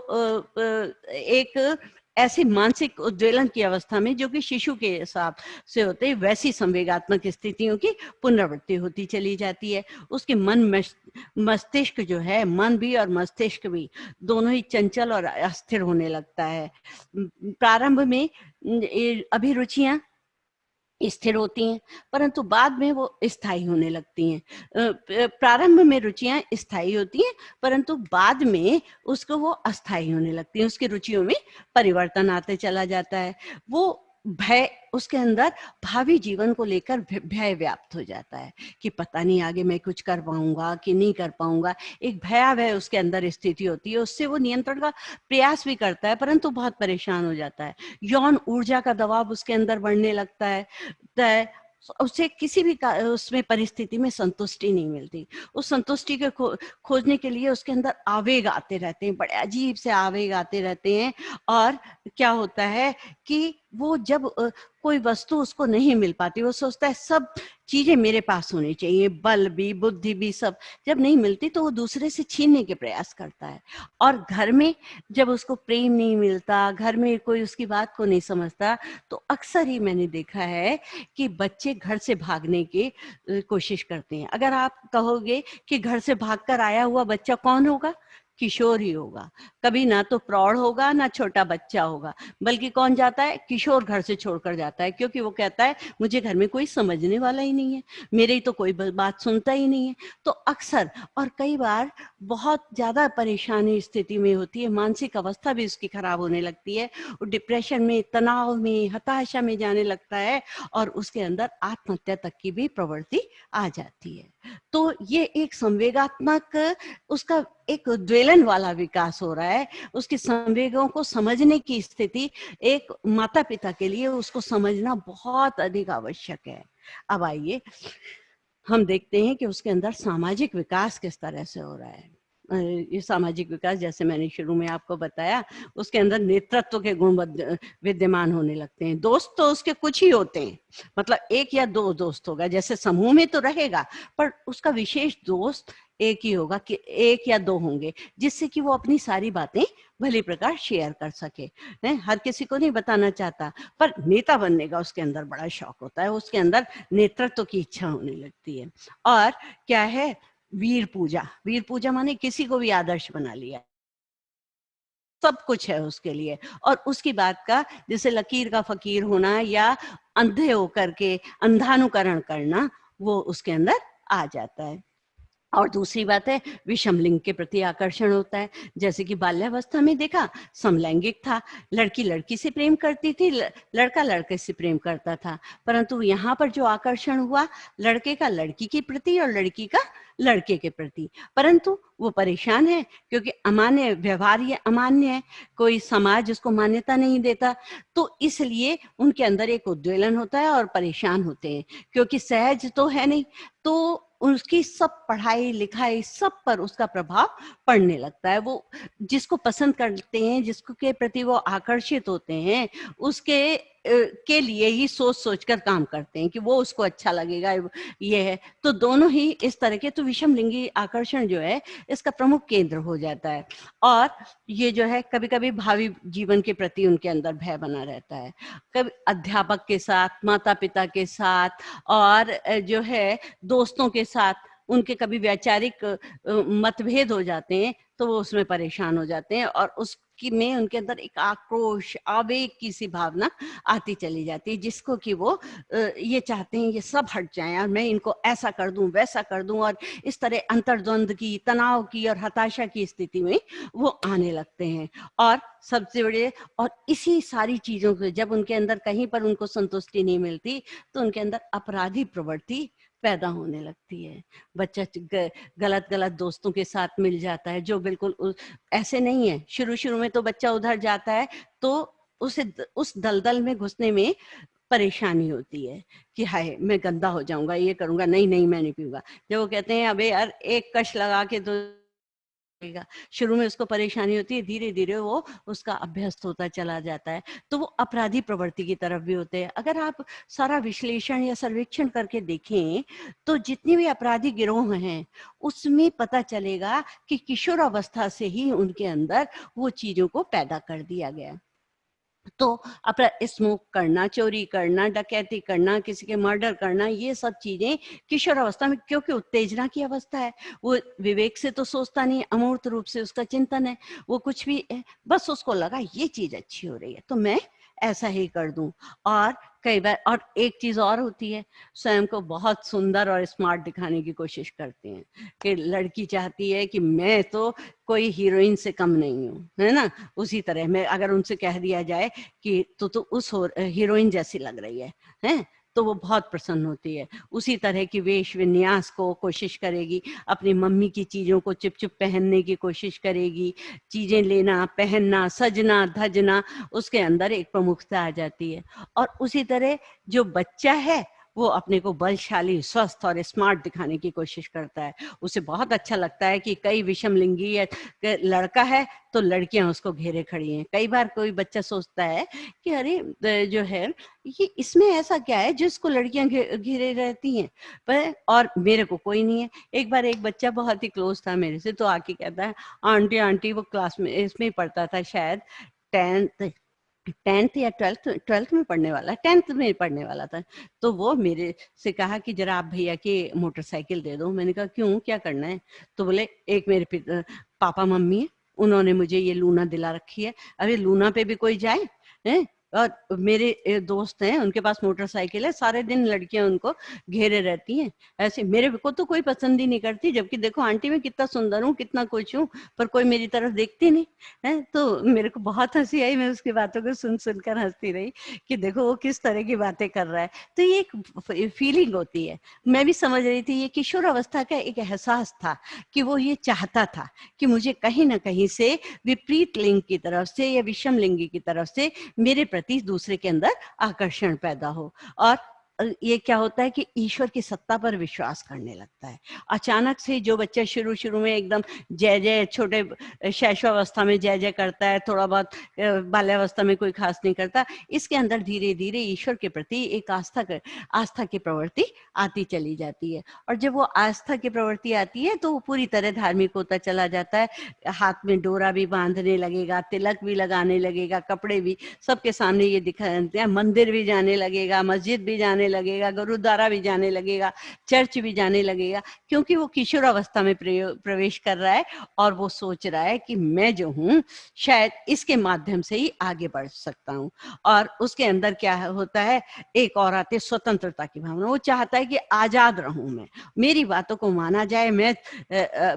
एक ऐसी मानसिक उद्वेलन की अवस्था में, जो कि शिशु के हिसाब से होते हैं, वैसी संवेगात्मक स्थितियों की पुनरावृत्ति होती चली जाती है। उसके मस्तिष्क जो है, मन भी और मस्तिष्क भी दोनों ही चंचल और अस्थिर होने लगता है। प्रारंभ में अभिरुचियां स्थिर होती हैं, परंतु बाद में वो स्थायी होने लगती हैं। प्रारंभ में रुचियां स्थायी होती हैं, परंतु बाद में उसको वो अस्थायी होने लगती हैं, उसकी रुचियों में परिवर्तन आते चला जाता है। वो भय उसके अंदर भावी जीवन को लेकर भय व्याप्त हो जाता है कि पता नहीं आगे मैं कुछ कर पाऊंगा कि नहीं कर पाऊंगा। एक भयावह उसके अंदर स्थिति होती है, उससे वो नियंत्रण का प्रयास भी करता है, परंतु बहुत परेशान हो जाता है। यौन ऊर्जा का दबाव उसके अंदर बढ़ने लगता है, उसे किसी भी उसमें परिस्थिति में संतुष्टि नहीं मिलती। उस संतुष्टि के खोजने के लिए उसके अंदर आवेग आते रहते हैं, बड़े अजीब से आवेग आते रहते हैं। और क्या होता है कि वो जब कोई वस्तु उसको नहीं मिल पाती, वो सोचता है सब चीजें मेरे पास होनी चाहिए, बल भी बुद्धि भी सब। जब नहीं मिलती तो वो दूसरे से छीनने के प्रयास करता है। और घर में जब उसको प्रेम नहीं मिलता, घर में कोई उसकी बात को नहीं समझता, तो अक्सर ही मैंने देखा है कि बच्चे घर से भागने की कोशिश करते हैं। अगर आप कहोगे कि घर से भागकर आया हुआ बच्चा कौन होगा, किशोर ही होगा। कभी ना तो प्रौढ़ होगा ना छोटा बच्चा होगा, बल्कि कौन जाता है, किशोर घर से छोड़कर जाता है, क्योंकि वो कहता है मुझे घर में कोई समझने वाला ही नहीं है, मेरी तो कोई बात सुनता ही नहीं है। तो अक्सर और कई बार बहुत ज्यादा परेशानी स्थिति में होती है, मानसिक अवस्था भी उसकी खराब होने लगती है, डिप्रेशन में, तनाव में, हताशा में जाने लगता है, और उसके अंदर आत्महत्या तक की भी प्रवृत्ति आ जाती है। तो ये एक संवेगात्मक उसका एक उद्वेलन वाला विकास हो रहा है। उसके संवेगों को समझने की स्थिति एक माता पिता के लिए उसको समझना बहुत अधिक आवश्यक है। अब आइए हम देखते हैं कि उसके अंदर सामाजिक विकास किस तरह से हो रहा है। ये सामाजिक विकास, जैसे मैंने शुरू में आपको बताया, उसके अंदर नेतृत्व के गुण विद्यमान होने लगते हैं। दोस्त तो उसके कुछ ही होते हैं, मतलब एक या दो दोस्त होगा, जैसे समूह में तो रहेगा, पर उसका विशेष दोस्त एक ही होगा, कि एक या दो होंगे, जिससे कि वो अपनी सारी बातें भली प्रकार शेयर कर सके। हर किसी को नहीं बताना चाहता, पर नेता बनने का उसके अंदर बड़ा शौक होता है, उसके अंदर नेतृत्व की इच्छा होने लगती है। और क्या है, वीर पूजा। वीर पूजा माने किसी को भी आदर्श बना लिया, सब कुछ है उसके लिए। और उसकी बात का जैसे लकीर का फकीर होना या अंधे होकर के अंधानुकरण करना, वो उसके अंदर आ जाता है। और दूसरी बात है, विषम लिंग के प्रति आकर्षण होता है। जैसे कि बाल्यावस्था में देखा, समलैंगिक था, लड़की लड़की से प्रेम करती थी, लड़का लड़के से प्रेम करता था। परंतु यहाँ पर जो आकर्षण हुआ, लड़के का लड़की के प्रति और लड़की का लड़के के प्रति। परंतु वो परेशान है, क्योंकि अमान्य व्यवहार, ये अमान्य है, कोई समाज उसको मान्यता नहीं देता, तो इसलिए उनके अंदर एक उद्वेलन होता है और परेशान होते हैं, क्योंकि सहज तो है नहीं। तो उसकी सब पढ़ाई लिखाई सब पर उसका प्रभाव पड़ने लगता है। वो जिसको पसंद करते हैं, जिसको के प्रति वो आकर्षित होते हैं, उसके के लिए ही सोच सोच कर काम करते हैं कि वो उसको अच्छा लगेगा, ये है। तो दोनों ही इस तरह के, तो विषम लिंगी आकर्षण जो है इसका प्रमुख केंद्र हो जाता है। और ये जो है कभी कभी भावी जीवन के प्रति उनके अंदर भय बना रहता है, कभी अध्यापक के साथ, माता पिता के साथ, और जो है दोस्तों के साथ उनके कभी वैचारिक मतभेद हो जाते हैं, तो वो उसमें परेशान हो जाते हैं, और उसकी में उनके अंदर एक आक्रोश, आवेग की सी भावना आती चली जाती है, जिसको कि वो ये चाहते हैं ये सब हट जाए और मैं इनको ऐसा कर दूं, वैसा कर दूं, और इस तरह अंतर्द्वंद की, तनाव की और हताशा की स्थिति में वो आने लगते हैं। और सबसे बड़े, और इसी सारी चीजों को जब उनके अंदर कहीं पर उनको संतुष्टि नहीं मिलती, तो उनके अंदर अपराधी प्रवृत्ति पैदा होने लगती है। बच्चा गलत गलत दोस्तों के साथ मिल जाता है, जो बिल्कुल ऐसे नहीं है। शुरू शुरू में तो बच्चा उधर जाता है तो उस दलदल में घुसने में परेशानी होती है कि हाय मैं गंदा हो जाऊंगा, ये करूंगा, नहीं नहीं मैं नहीं पीऊंगा। जब वो कहते हैं अबे यार एक कश लगा के तो पीएगा। शुरू में उसको परेशानी होती है, धीरे धीरे वो उसका अभ्यस्त होता चला जाता है, तो वो अपराधी प्रवृत्ति की तरफ भी होते हैं। अगर आप सारा विश्लेषण या सर्वेक्षण करके देखें तो जितने भी अपराधी गिरोह हैं उसमें पता चलेगा कि किशोरावस्था से ही उनके अंदर वो चीजों को पैदा कर दिया गया। तो अपना स्मोक करना, चोरी करना, डकैती करना, किसी के मर्डर करना, ये सब चीजें किशोरावस्था में, क्योंकि उत्तेजना की अवस्था है, वो विवेक से तो सोचता नहीं, अमूर्त रूप से उसका चिंतन है, वो कुछ भी है, बस उसको लगा ये चीज अच्छी हो रही है तो मैं ऐसा ही कर दूं। और कई बार और एक चीज और होती है, स्वयं को बहुत सुंदर और स्मार्ट दिखाने की कोशिश करते हैं कि लड़की चाहती है कि मैं तो कोई हीरोइन से कम नहीं हूँ, है ना। उसी तरह में अगर उनसे कह दिया जाए कि तो उस हीरोइन जैसी लग रही है, तो वो बहुत प्रसन्न होती है। उसी तरह की वेश विन्यास को कोशिश करेगी, अपनी मम्मी की चीजों को चुप चुप पहनने की कोशिश करेगी, चीजें लेना, पहनना, सजना धजना, उसके अंदर एक प्रमुखता आ जाती है। और उसी तरह जो बच्चा है वो अपने को बलशाली, स्वस्थ और स्मार्ट दिखाने की कोशिश करता है। उसे बहुत अच्छा लगता है कि कई विषम लिंगी या लड़का है तो लड़कियां उसको घेरे खड़ी हैं। कई बार कोई बच्चा सोचता है कि अरे जो है ये इसमें ऐसा क्या है जिसको लड़कियां घेरे रहती हैं, पर और मेरे को कोई नहीं है। एक बार एक बच्चा बहुत ही क्लोज था मेरे से, तो आके कहता है आंटी आंटी, वो क्लास में इसमें ही पढ़ता था शायद, टेंथ टेंथ या ट्वेल्थ ट्वेल्थ में पढ़ने वाला, टेंथ में पढ़ने वाला था। तो वो मेरे से कहा कि जरा आप भैया की मोटरसाइकिल दे दो। मैंने कहा क्यों, क्या करना है? तो बोले एक मेरे पापा मम्मी है, उन्होंने मुझे ये लूना दिला रखी है। अरे लूना पे भी कोई जाए है? और मेरे दोस्त हैं उनके पास मोटरसाइकिल है, सारे दिन लड़कियां उनको घेरे रहती हैं। ऐसे मेरे को तो कोई पसंद ही नहीं करती, जबकि देखो आंटी मैं कितना सुंदर हूँ, कितना कुछ हूँ, पर कोई मेरी तरफ देखती नहीं है। तो मेरे को बहुत हंसी आई, मैं उसकी बातों को सुन सुनकर हंसती रही कि देखो वो किस तरह की बातें कर रहा है। तो ये एक फीलिंग होती है, मैं भी समझ रही थी, ये किशोर अवस्था का एक एहसास था कि वो ये चाहता था कि मुझे कहीं ना कहीं से विपरीत लिंग की तरफ से या विषम लिंगी की तरफ से मेरे प्रति दूसरे के अंदर आकर्षण पैदा हो। और ये क्या होता है कि ईश्वर की सत्ता पर विश्वास करने लगता है। अचानक से जो बच्चा शुरू शुरू में एकदम जय जय, छोटे शैशवावस्था में जय जय करता है, थोड़ा बहुत बाल्यावस्था में कोई खास नहीं करता, इसके अंदर धीरे धीरे ईश्वर के प्रति एक आस्था की प्रवृत्ति आती चली जाती है। और जब वो आस्था की प्रवृत्ति आती है तो वो पूरी तरह धार्मिक होता चला जाता है। हाथ में डोरा भी बांधने लगेगा, तिलक भी लगाने लगेगा, कपड़े भी सबके सामने ये दिखा, मंदिर भी जाने लगेगा, मस्जिद भी जाने लगेगा, गुरुद्वारा भी जाने लगेगा, चर्च भी जाने लगेगा, क्योंकि वो किशोर अवस्था में प्रवेश कर रहा है और वो सोच रहा है कि मैं जो हूँ शायद इसके माध्यम से ही आगे बढ़ सकता हूँ। और उसके अंदर क्या होता है, एक और आती है स्वतंत्रता की भावना। वो चाहता है कि आजाद रहूं मैं, मेरी बातों को माना जाए,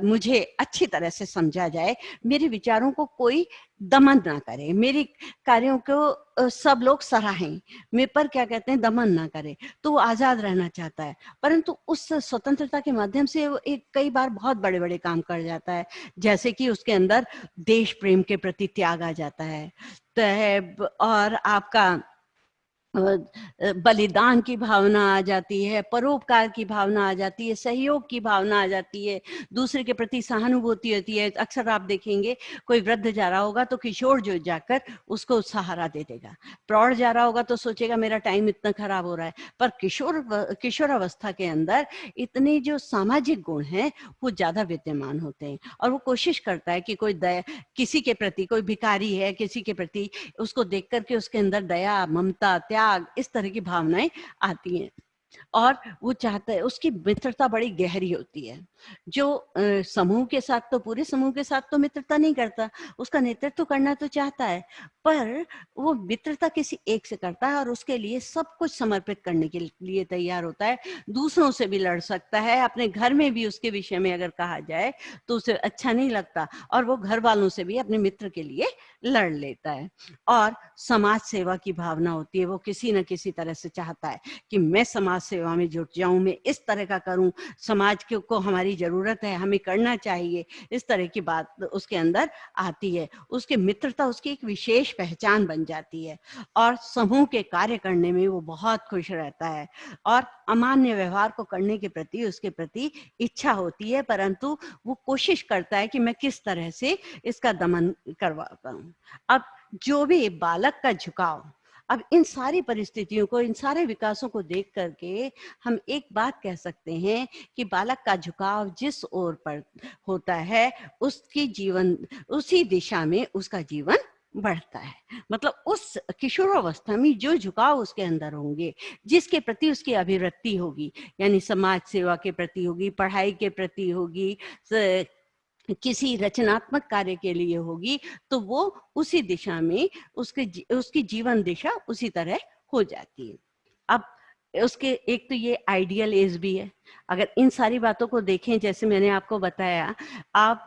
मुझे अच्छी तरह से समझा जाए, मेरे विचारों को कोई दमन ना करे, मेरी कार्यों को सब लोग सराहें, मैं पर क्या कहते हैं दमन ना करे। तो वो आजाद रहना चाहता है, परंतु उस स्वतंत्रता के माध्यम से वो एक कई बार बहुत बड़े बड़े काम कर जाता है। जैसे कि उसके अंदर देश प्रेम के प्रति त्याग आ जाता है, और आपका बलिदान की भावना आ जाती है, परोपकार की भावना आ जाती है, सहयोग की भावना आ जाती है, दूसरे के प्रति सहानुभूति होती है। अक्सर आप देखेंगे कोई वृद्ध जा रहा होगा तो किशोर जो जाकर उसको सहारा दे देगा, प्रौढ़ जा रहा होगा तो सोचेगा मेरा टाइम इतना खराब हो रहा है। पर किशोर अवस्था के अंदर इतने जो सामाजिक गुण हैं वो ज्यादा विद्यमान होते हैं, और वो कोशिश करता है कि कोई दया, किसी के प्रति, कोई भिखारी है किसी के प्रति, उसको देख करके उसके अंदर दया, ममता, त्याग, इस तरह की भावनाएं आती हैं। और वो चाहता है, उसकी मित्रता बड़ी गहरी होती है। जो समूह के साथ, तो पूरे समूह के साथ तो मित्रता नहीं करता, उसका नेतृत्व करना तो चाहता है, पर वो मित्रता किसी एक से करता है और उसके लिए सब कुछ समर्पित करने के लिए तैयार होता है। दूसरों से भी लड़ सकता है, अपने घर में भी उसके विषय में अगर कहा जाए तो उसे अच्छा नहीं लगता, और वो घर वालों से भी अपने मित्र के लिए लड़ लेता है। और समाज सेवा की भावना होती है, वो किसी न किसी तरह से चाहता है कि मैं समाज समाज सेवा में जुट जाऊं, मैं इस तरह का करूं, समाज को हमारी जरूरत है, हमें करना चाहिए, इस तरह की बात उसके अंदर आती है। उसकी मित्रता उसकी एक विशेष पहचान बन जाती है और समूह के कार्य करने में वो बहुत खुश रहता है और अमान्य व्यवहार को करने के प्रति उसके प्रति इच्छा होती है, परंतु वो कोशिश करता है कि मैं किस तरह से इसका दमन करवा पाऊं। अब जो भी बालक का झुकाव, अब इन सारी परिस्थितियों को, इन सारे विकासों को देख करके हम एक बात कह सकते हैं कि बालक का झुकाव जिस ओर पर होता है उसकी जीवन, उसी दिशा में उसका जीवन बढ़ता है। मतलब उस किशोरावस्था में जो झुकाव उसके अंदर होंगे, जिसके प्रति उसकी अभिवृत्ति होगी, यानी समाज सेवा के प्रति होगी, पढ़ाई के प्रति होगी, किसी रचनात्मक कार्य के लिए होगी, तो वो उसी दिशा में उसकी जीवन दिशा उसी तरह हो जाती है। अब उसके एक तो ये आइडियल एज भी है। अगर इन सारी बातों को देखें, जैसे मैंने आपको बताया, आप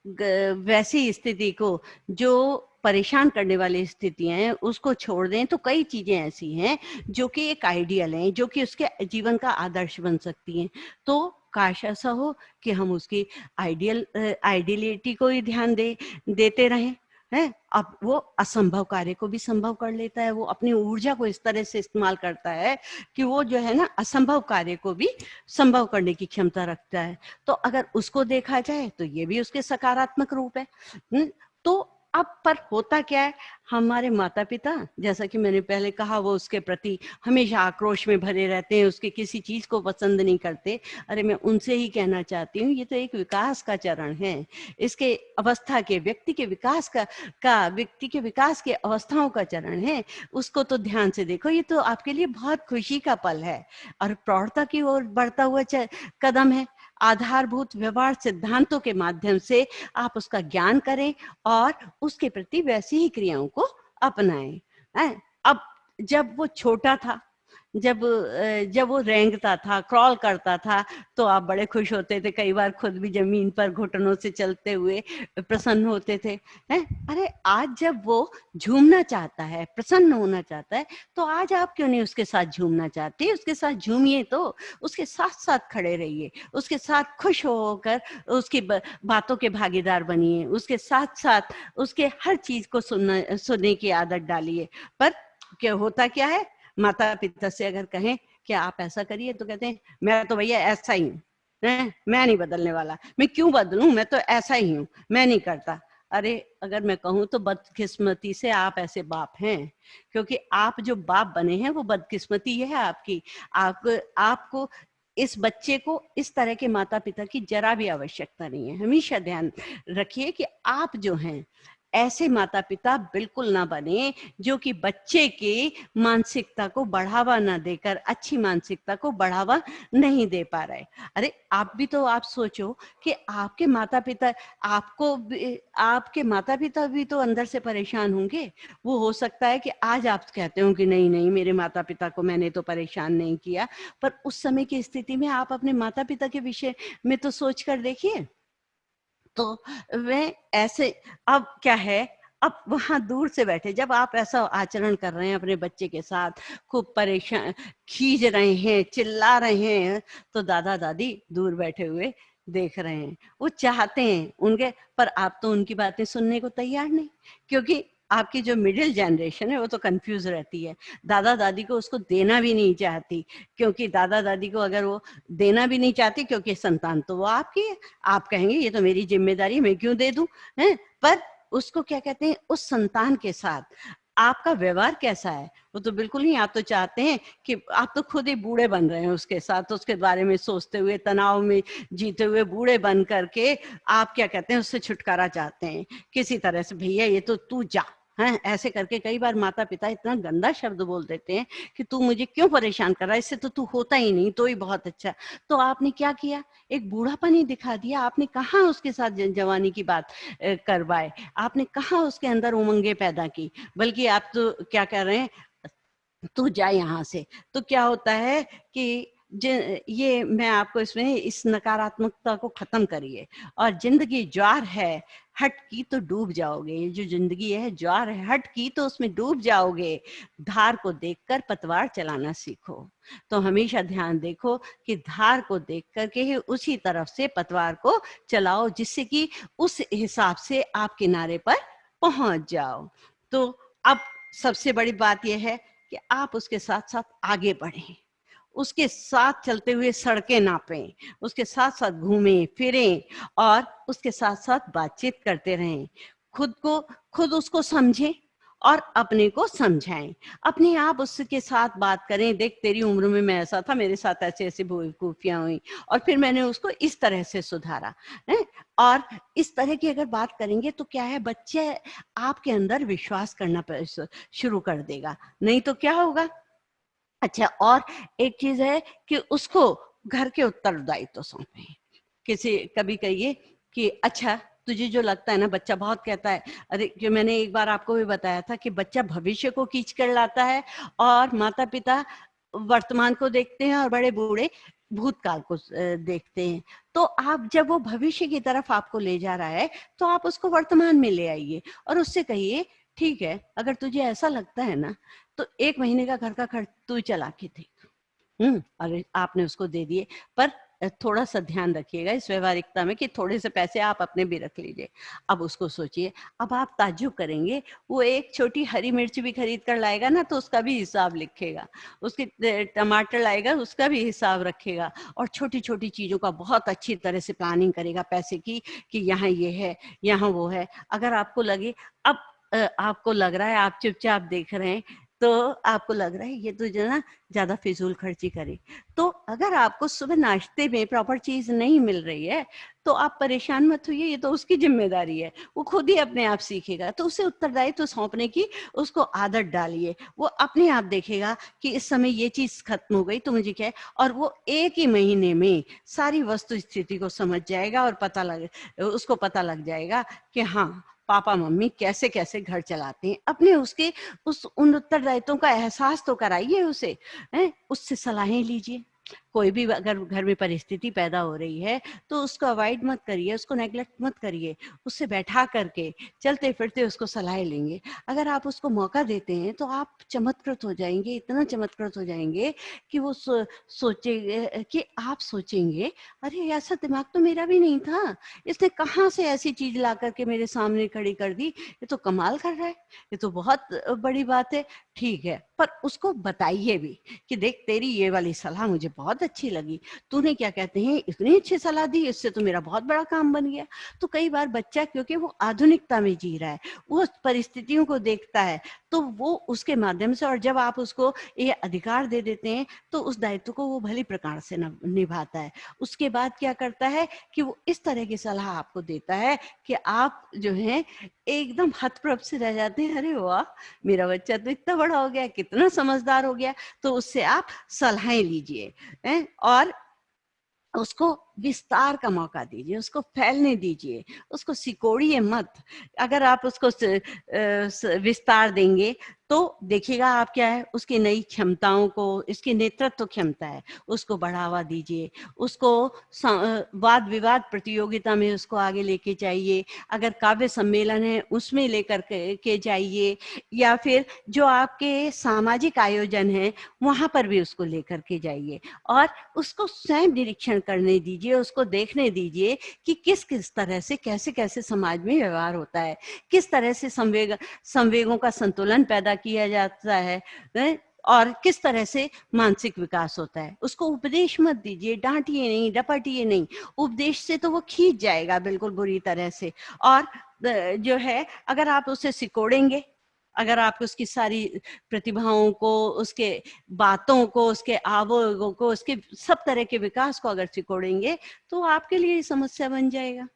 वैसी स्थिति को जो परेशान करने वाली स्थितियां हैं उसको छोड़ दें तो कई चीजें ऐसी हैं जो कि एक आइडियल हैं, जो कि उसके जीवन का आदर्श बन सकती हैं। तो काश ऐसा हो कि हम उसकी आइडियलिटी को ही ध्यान देते रहें, है। अब वो असंभव कार्य को भी संभव कर लेता है, वो अपनी ऊर्जा को इस तरह से इस्तेमाल करता है कि वो जो है ना असंभव कार्य को भी संभव करने की क्षमता रखता है। तो अगर उसको देखा जाए तो ये भी उसके सकारात्मक रूप है। तो अब पर होता क्या है, हमारे माता पिता, जैसा कि मैंने पहले कहा, वो उसके प्रति हमेशा आक्रोश में भरे रहते हैं, उसके किसी चीज को पसंद नहीं करते। अरे मैं उनसे ही कहना चाहती हूँ, ये तो एक विकास का चरण है, इसके अवस्था के व्यक्ति के विकास के अवस्थाओं का चरण है, उसको तो ध्यान से देखो। ये तो आपके लिए बहुत खुशी का पल है और प्रौढ़ता की ओर बढ़ता हुआ कदम है। आधारभूत व्यवहार सिद्धांतों के माध्यम से आप उसका ज्ञान करें और उसके प्रति वैसी ही क्रियाओं को अपनाएं। अब जब वो छोटा था, जब वो रेंगता था, क्रॉल करता था, तो आप बड़े खुश होते थे, कई बार खुद भी जमीन पर घुटनों से चलते हुए प्रसन्न होते थे, हैं? अरे आज जब वो झूमना चाहता है, प्रसन्न होना चाहता है, तो आज आप क्यों नहीं उसके साथ झूमना चाहते? उसके साथ झूमिए, तो उसके साथ साथ खड़े रहिए, उसके साथ खुश होकर उसकी बातों के भागीदार बनिए, उसके साथ साथ उसके हर चीज को सुनने की आदत डालिए। पर क्या होता क्या है, माता पिता से अगर कहें कि आप ऐसा करिए, तो कहते हैं मैं तो भैया ऐसा ही हूँ, मैं नहीं बदलने वाला, मैं क्यों बदलूं, मैं तो ऐसा ही हूँ, मैं नहीं करता। अरे अगर मैं कहूँ तो बदकिस्मती से आप ऐसे बाप हैं, क्योंकि आप जो बाप बने हैं वो बदकिस्मती है आपकी। आपको इस बच्चे को इस तरह के माता पिता की जरा भी आवश्यकता नहीं है। हमेशा ध्यान रखिए कि आप जो हैं ऐसे माता पिता बिल्कुल ना बने जो कि बच्चे की मानसिकता को बढ़ावा ना देकर अच्छी मानसिकता को बढ़ावा नहीं दे पा रहे। अरे आप भी तो आप सोचो कि आपके माता पिता भी तो अंदर से परेशान होंगे। वो हो सकता है कि आज आप कहते हो कि नहीं नहीं, मेरे माता पिता को मैंने तो परेशान नहीं किया, पर उस समय की स्थिति में आप अपने माता पिता के विषय में तो सोच कर देखिए। तो वे ऐसे, अब क्या है, अब वहां दूर से बैठे जब आप ऐसा आचरण कर रहे हैं अपने बच्चे के साथ, खूब परेशान खींच रहे हैं, चिल्ला रहे हैं, तो दादा दादी दूर बैठे हुए देख रहे हैं। वो चाहते हैं उनके, पर आप तो उनकी बातें सुनने को तैयार नहीं, क्योंकि आपकी जो मिडिल जनरेशन है वो तो कंफ्यूज रहती है। दादा दादी को उसको देना भी नहीं चाहती, क्योंकि दादा दादी को अगर वो देना भी नहीं चाहती, क्योंकि संतान तो वो आपकी है। आप कहेंगे ये तो मेरी जिम्मेदारी है, मैं क्यों दे दूं, हैं? पर उसको क्या कहते हैं, उस संतान के साथ आपका व्यवहार कैसा है, वो तो बिल्कुल नहीं। आप तो चाहते हैं कि आप तो खुद ही बूढ़े बन रहे हैं उसके साथ, उसके बारे में सोचते हुए, तनाव में जीते हुए बूढ़े बन करके आप क्या कहते हैं, उससे छुटकारा चाहते हैं किसी तरह से। भैया ये तो तू जा, हैं? ऐसे करके कई बार माता पिता इतना गंदा शब्द बोल देते हैं कि तू मुझे क्यों परेशान कर रहा है, इससे तो तू होता ही नहीं, तो ही बहुत अच्छा। तो आपने क्या किया, एक बूढ़ापन ही दिखा दिया। आपने कहाँ उसके साथ जवानी की बात करवाए, आपने कहाँ उसके अंदर उमंगे पैदा की, बल्कि आप तो क्या कह रहे हैं, तू जा यहाँ से। तो क्या होता है कि ये मैं आपको इसमें इस नकारात्मकता को खत्म करिए, और जिंदगी ज्वार है, हट की तो डूब जाओगे। ये जो जिंदगी है ज्वार है, हट की तो उसमें डूब जाओगे। धार को देखकर पतवार चलाना सीखो। तो हमेशा ध्यान देखो कि धार को देख करके ही उसी तरफ से पतवार को चलाओ, जिससे कि उस हिसाब से आप किनारे पर पहुंच जाओ। तो अब सबसे बड़ी बात यह है कि आप उसके साथ साथ आगे बढ़ें, उसके साथ चलते हुए सड़कें नापें, उसके साथ साथ घूमें फिरें, और उसके साथ साथ बातचीत करते रहें। खुद उसको समझें और अपने को समझाएं। अपने आप उसके साथ बात करें, देख तेरी उम्र में मैं ऐसा था, मेरे साथ ऐसे ऐसे बेवकूफियां हुई, और फिर मैंने उसको इस तरह से सुधारा है। और इस तरह की अगर बात करेंगे तो क्या है, बच्चे आपके अंदर विश्वास करना शुरू कर देगा। नहीं तो क्या होगा। अच्छा, और एक चीज है कि उसको घर के उत्तरदायित्व तो सौंपें। किसी कभी कहिए कि अच्छा तुझे जो लगता है ना, बच्चा बहुत कहता है, अरे जो मैंने एक बार आपको भी बताया था कि बच्चा भविष्य को खींच कर लाता है, और माता पिता वर्तमान को देखते हैं, और बड़े बूढ़े भूतकाल को देखते हैं। तो आप जब वो भविष्य की तरफ आपको ले जा रहा है, तो आप उसको वर्तमान में ले आइए और उससे कहिए, ठीक है अगर तुझे ऐसा लगता है ना, तो 1 महीने का घर का खर्च तू ही चला के देख। और आपने उसको दे दिए, पर थोड़ा सा ध्यान रखिएगा इस व्यवहारिकता में कि थोड़े से पैसे आप अपने भी रख लीजिए। अब उसको सोचिए, अब आप ताज्जुब करेंगे, वो एक छोटी हरी मिर्च भी खरीद कर लाएगा ना, तो उसका भी हिसाब लिखेगा, उसके टमाटर लाएगा उसका भी हिसाब रखेगा, और छोटी छोटी चीजों का बहुत अच्छी तरह से प्लानिंग करेगा पैसे की, कि यहाँ ये है, यहाँ वो है। अगर आपको लगे अब आपको लग रहा है, आप चुपचाप देख रहे हैं, तो आपको लग रहा है ये तो जो ना ज्यादा फिजूल खर्ची करे, तो अगर आपको सुबह नाश्ते में प्रॉपर चीज नहीं मिल रही है, तो आप परेशान मत होइए, ये तो उसकी जिम्मेदारी है, वो खुद ही अपने आप सीखेगा। तो उसे उत्तरदायित्व सौंपने की उसको आदत डालिए, वो अपने आप देखेगा कि इस समय ये चीज खत्म हो गई तो मुझे क्या है, और वो 1 ही महीने में सारी वस्तु स्थिति को समझ जाएगा, और उसको पता लग जाएगा कि हाँ पापा मम्मी कैसे कैसे घर चलाते हैं अपने। उसके उन उत्तरदायित्वों का एहसास तो कराइए उसे, उससे सलाहें लीजिए। कोई भी अगर घर में परिस्थिति पैदा हो रही है, तो उसको अवॉइड मत करिए, उसको नेग्लेक्ट मत करिए, उससे बैठा करके चलते फिरते उसको सलाहें लेंगे। अगर आप उसको मौका देते हैं तो आप चमत्कृत हो जाएंगे, इतना चमत्कृत हो जाएंगे कि वो सोचेंगे कि आप सोचेंगे, अरे ऐसा दिमाग तो मेरा भी नहीं था, इसने कहाँ से ऐसी चीज ला करके मेरे सामने खड़ी कर दी, ये तो कमाल कर रहा है, ये तो बहुत बड़ी बात है। ठीक है, पर उसको बताइए भी कि देख तेरी ये वाली सलाह मुझे बहुत अच्छी लगी, तूने क्या कहते हैं इतनी अच्छी सलाह दी, इससे तो मेरा बहुत बड़ा काम बन गया। तो कई बार बच्चा क्योंकि वो आधुनिकता में जी रहा है, वो परिस्थितियों को देखता है, तो वो उसके माध्यम से, और जब आप उसको ये अधिकार दे देते हैं तो उस दायित्व को वो भली प्रकार से निभाता है। उसके बाद क्या करता है कि वो इस तरह की सलाह आपको देता है कि आप जो है एकदम हतप्रभ से रह जाते हैं, अरे वाह मेरा बच्चा तो इतना बड़ा हो गया, कितना समझदार हो गया। तो उससे आप सलाहें लीजिए, और उसको विस्तार का मौका दीजिए, उसको फैलने दीजिए, उसको सिकोड़िए मत। अगर आप उसको विस्तार देंगे तो देखिएगा आप क्या है, उसकी नई क्षमताओं को, इसकी नेतृत्व क्षमता है, उसको बढ़ावा दीजिए, उसको वाद विवाद प्रतियोगिता में उसको आगे लेके जाइए, अगर काव्य सम्मेलन है उसमें लेकर के जाइए, या फिर जो आपके सामाजिक आयोजन है वहां पर भी उसको लेकर के जाइए, और उसको स्वयं निरीक्षण करने दीजिए, उसको देखने दीजिए कि किस किस तरह से कैसे कैसे समाज में व्यवहार होता है, किस तरह से संवेगों का संतुलन पैदा किया जाता है, और किस तरह से मानसिक विकास होता है। उसको उपदेश मत दीजिए, डांटिए नहीं, डपटिए नहीं, उपदेश से तो वो खींच जाएगा बिल्कुल बुरी तरह से। और जो है अगर आप उसे सिकोड़ेंगे, अगर आप उसकी सारी प्रतिभाओं को, उसके बातों को, उसके आवेगों को, उसके सब तरह के विकास को अगर सिकोड़ेंगे, तो आपके लिए समस्या बन जाएगा।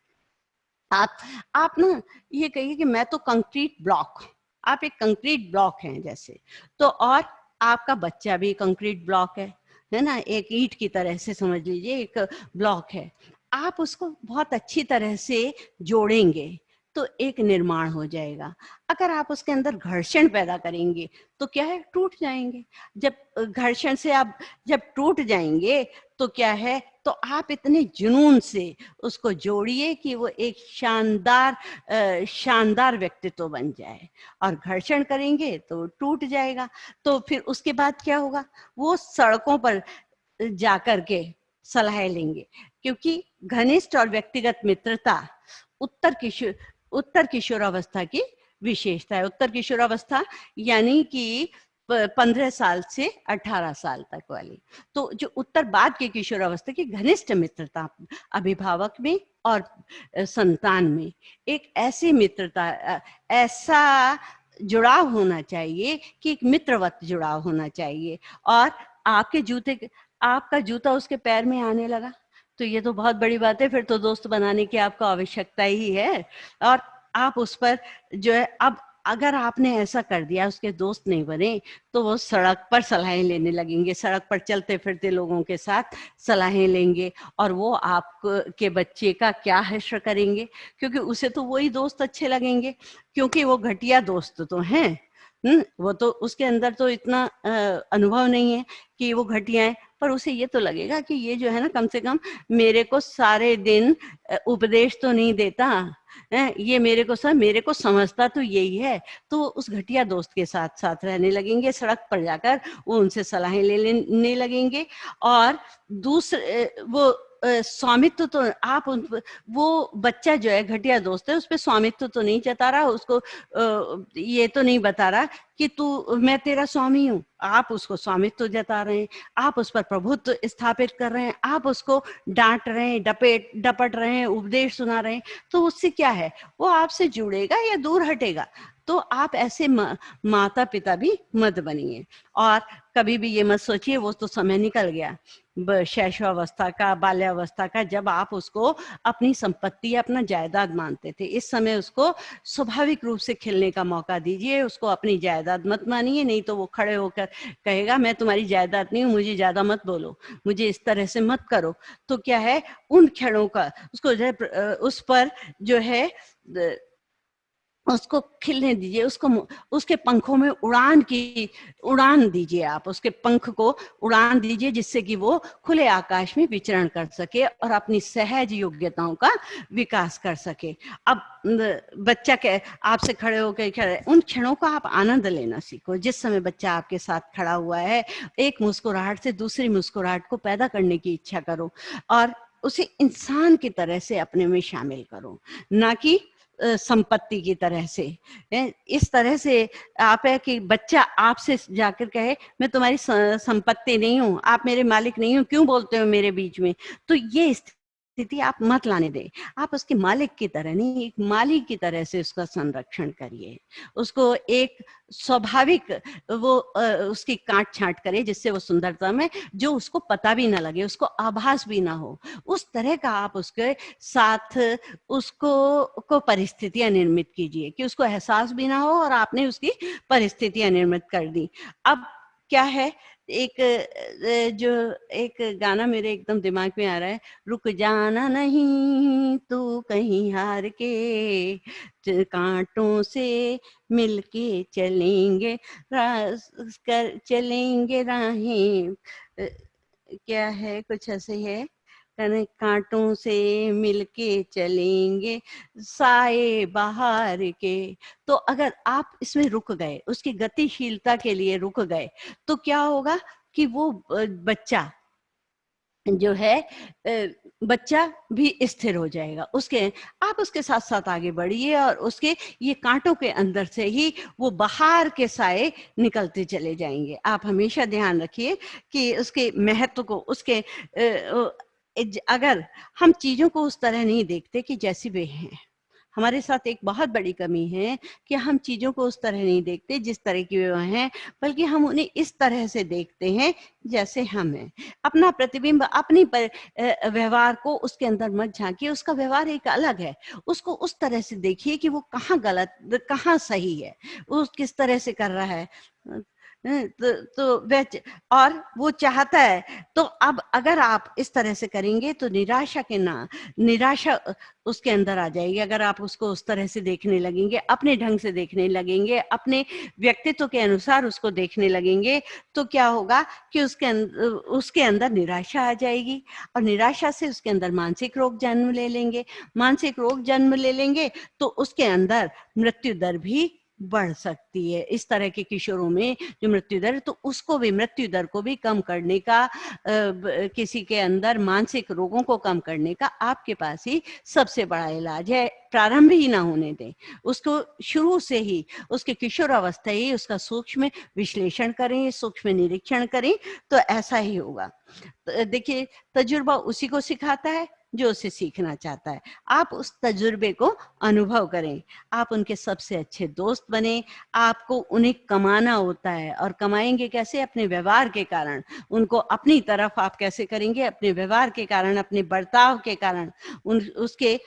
आप ना ये कहिए कि मैं तो कंक्रीट ब्लॉक, आप एक कंक्रीट ब्लॉक हैं जैसे, तो और आपका बच्चा भी कंक्रीट ब्लॉक है ना, एक ईंट की तरह से समझ लीजिए, एक ब्लॉक है। आप उसको बहुत अच्छी तरह से जोड़ेंगे तो एक निर्माण हो जाएगा। अगर आप उसके अंदर घर्षण पैदा करेंगे तो क्या है, टूट जाएंगे। जब घर्षण से आप जब टूट जाएंगे तो क्या है, तो आप इतने जुनून से उसको जोड़िए कि वो एक शानदार व्यक्तित्व बन जाए, और घर्षण करेंगे तो टूट जाएगा। तो फिर उसके बाद क्या होगा, वो सड़कों पर जाकर के सलाह लेंगे, क्योंकि घनिष्ठ और व्यक्तिगत मित्रता उत्तर किशोरावस्था की विशेषता है। उत्तर किशोरावस्था यानी कि 15 साल से 18 साल तक वाली। तो जो उत्तर बाद के किशोरावस्था की घनिष्ठ मित्रता, अभिभावक में और संतान में एक ऐसी मित्रता, ऐसा जुड़ाव होना चाहिए कि एक मित्रवत जुड़ाव होना चाहिए। और आपका जूता उसके पैर में आने लगा तो ये तो बहुत बड़ी बात है, फिर तो दोस्त बनाने की आपको आवश्यकता ही है। और आप उस पर जो है, अब अगर आपने ऐसा कर दिया, उसके दोस्त नहीं बने, तो वो सड़क पर सलाहें लेने लगेंगे, सड़क पर चलते फिरते लोगों के साथ सलाहें लेंगे, और वो आपके के बच्चे का क्या हश्र करेंगे, क्योंकि उसे तो वही दोस्त अच्छे लगेंगे, क्योंकि वो घटिया दोस्त तो हैं। वो तो उसके अंदर तो इतना अनुभव नहीं है कि वो घटिया है, पर उसे ये तो लगेगा कि ये जो है ना, कम से कम मेरे को सारे दिन उपदेश तो नहीं देता है, ये मेरे को समझता तो यही है। तो उस घटिया दोस्त के साथ साथ रहने लगेंगे, सड़क पर जाकर वो उनसे सलाहें लेने लगेंगे। और दूसरे वो स्वामित्व तो वो बच्चा जो है, घटिया दोस्त है, उस पर स्वामित्व तो नहीं जता रहा, उसको ये तो नहीं बता रहा कि मैं तेरा स्वामी हूँ। आप उसको स्वामित्व जता रहे हैं, आप उस पर प्रभुत्व स्थापित कर रहे हैं, आप उसको डांट रहे हैं, डपट रहे हैं, उपदेश सुना रहे हैं। तो उससे क्या है, वो आपसे जुड़ेगा या दूर हटेगा। तो आप ऐसे माता पिता भी मत बनिए। और कभी भी ये मत सोचिए वो तो समय निकल गया शैशवावस्था का, बाल्यावस्था का, जब आप उसको अपनी संपत्ति या अपना जायदाद मानते थे। इस समय उसको स्वाभाविक रूप से खेलने का मौका दीजिए, उसको अपनी जायदाद मत मानिए, नहीं तो वो खड़े होकर कहेगा मैं तुम्हारी जायदाद नहीं हूँ, मुझे ज्यादा मत बोलो, मुझे इस तरह से मत करो। तो क्या है, उन क्षणों का उसको जो है, उस पर जो है उसको खिलने दीजिए, उसके पंखों में उड़ान दीजिए, आप उसके पंख को उड़ान दीजिए, जिससे कि वो खुले आकाश में विचरण कर सके और अपनी सहज योग्यताओं का विकास कर सके। अब बच्चा के आपसे खड़े होकर उन क्षणों का आप आनंद लेना सीखो। जिस समय बच्चा आपके साथ खड़ा हुआ है, एक मुस्कुराहट से दूसरी मुस्कुराहट को पैदा करने की इच्छा करो, और उसे इंसान की तरह से अपने में शामिल करो, ना कि संपत्ति की तरह से। इस तरह से आप है कि बच्चा आपसे जाकर कहे मैं तुम्हारी संपत्ति नहीं हूँ, आप मेरे मालिक नहीं हो, क्यों बोलते हो मेरे बीच में। तो ये स्थिति आप मत लाने दें। आप उसके मालिक की तरह नहीं, एक मालिक की तरह से उसका संरक्षण करिए, उसको एक स्वाभाविक वो उसकी काट छांट करे, जिससे वो सुंदरता में जो उसको पता भी ना लगे, उसको आभास भी ना हो, उस तरह का आप उसके साथ उसको परिस्थितियां निर्मित कीजिए कि उसको एहसास भी ना हो और आपने उसकी परिस्थितियां निर्मित कर दी। अब क्या है, जो एक गाना मेरे एकदम दिमाग में आ रहा है, रुक जाना नहीं तू कहीं हार के, कांटों से मिलके चलेंगे चलेंगे राहें, क्या है, कुछ ऐसे है, कांटों से मिलके चलेंगे साए बहार के। तो अगर आप इसमें रुक गए, उसकी गतिशीलता के लिए रुक गए, तो क्या होगा कि वो बच्चा जो है, बच्चा भी स्थिर हो जाएगा। आप उसके साथ साथ आगे बढ़िए, और उसके ये कांटों के अंदर से ही वो बहार के साए निकलते चले जाएंगे। आप हमेशा ध्यान रखिए कि उसके महत्व को, अगर हम चीजों को उस तरह नहीं देखते कि जैसी वे हैं, हमारे साथ एक बहुत बड़ी कमी है कि हम चीजों को उस तरह नहीं देखते जिस तरह की वे हैं, बल्कि हम उन्हें इस तरह से देखते हैं जैसे हम हैं। अपना प्रतिबिंब, अपनी व्यवहार को उसके अंदर मत झांकिए, उसका व्यवहार एक अलग है, उसको उस तरह से देखिए कि वो कहाँ गलत कहाँ सही है, वो किस तरह से कर रहा है। तो और वो चाहता है, तो अब अगर आप इस तरह से करेंगे तो निराशा उसके अंदर आ जाएगी। अगर आप उसको उस तरह से देखने लगेंगे, अपने ढंग से देखने लगेंगे, अपने व्यक्तित्व के अनुसार उसको देखने लगेंगे, तो क्या होगा कि उसके अंदर निराशा आ जाएगी, और निराशा से उसके अंदर मानसिक रोग जन्म ले लेंगे। मानसिक रोग जन्म ले लेंगे तो उसके अंदर मृत्यु दर भी बढ़ सकती है। इस तरह के किशोरों में जो मृत्यु दर, तो उसको भी, मृत्यु दर को भी कम करने का, किसी के अंदर मानसिक रोगों को कम करने का आपके पास ही सबसे बड़ा इलाज है। प्रारंभ ही ना होने दें उसको, शुरू से ही उसके किशोर अवस्था ही उसका सूक्ष्म विश्लेषण करें, सूक्ष्म निरीक्षण करें, तो ऐसा ही होगा। देखिए, तजुर्बा उसी को सिखाता है जो उसे सीखना चाहता है। आप उस तजुर्बे को अनुभव करें, आप उनके सबसे अच्छे दोस्त बने। आपको उन्हें कमाना होता है, और कमाएंगे कैसे? अपने व्यवहार के कारण। उनको अपनी तरफ आप कैसे करेंगे? अपने व्यवहार के कारण, अपने बर्ताव के कारण। उसके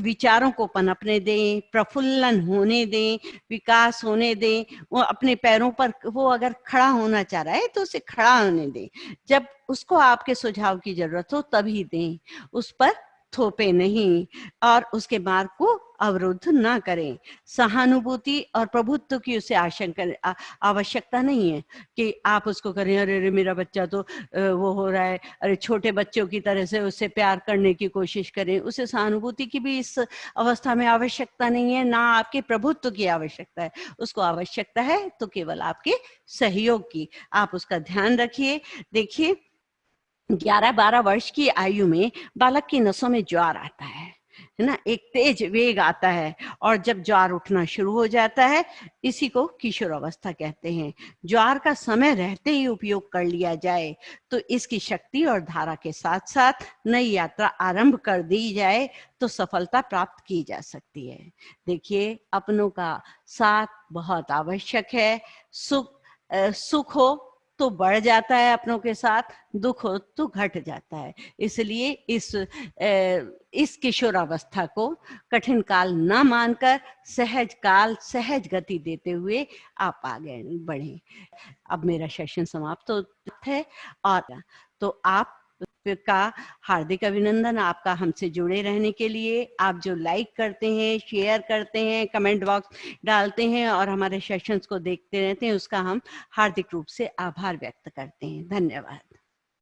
विचारों को पनपने दें, प्रफुल्लन होने दें, विकास होने दें। वो अपने पैरों पर, वो अगर खड़ा होना चाह रहा है तो उसे खड़ा होने दें। जब उसको आपके सुझाव की जरूरत हो तभी दें, उस पर थोपे नहीं, और उसके मार्ग को अवरुद्ध ना करें। सहानुभूति और प्रभुत्व की उसे आवश्यकता नहीं है कि आप उसको करें, अरे अरे मेरा बच्चा तो वो हो रहा है, अरे छोटे बच्चों की तरह से उससे प्यार करने की कोशिश करें। उसे सहानुभूति की भी इस अवस्था में आवश्यकता नहीं है, ना आपके प्रभुत्व की आवश्यकता है। उसको आवश्यकता है तो केवल आपके सहयोग की। आप उसका ध्यान रखिए। देखिए, 11-12 वर्ष की आयु में बालक की नसों में ज्वार आता है ना, एक तेज वेग आता है, और जब ज्वार उठना शुरू हो जाता है, इसी को किशोर अवस्था कहते हैं। ज्वार का समय रहते ही उपयोग कर लिया जाए तो इसकी शक्ति और धारा के साथ साथ नई यात्रा आरंभ कर दी जाए तो सफलता प्राप्त की जा सकती है। देखिए, अपनों का साथ बहुत आवश्यक है। सुख हो तो बढ़ जाता है अपनों के साथ, दुख हो तो घट जाता है। इसलिए इस किशोरावस्था को कठिन काल न मानकर सहज काल, सहज गति देते हुए आप आगे बढ़ें। अब मेरा सेशन समाप्त होता है, और तो आप का हार्दिक अभिनंदन आपका हमसे जुड़े रहने के लिए। आप जो लाइक करते हैं, शेयर करते हैं, कमेंट बॉक्स डालते हैं और हमारे सेशंस को देखते रहते हैं, उसका हम हार्दिक रूप से आभार व्यक्त करते हैं। धन्यवाद।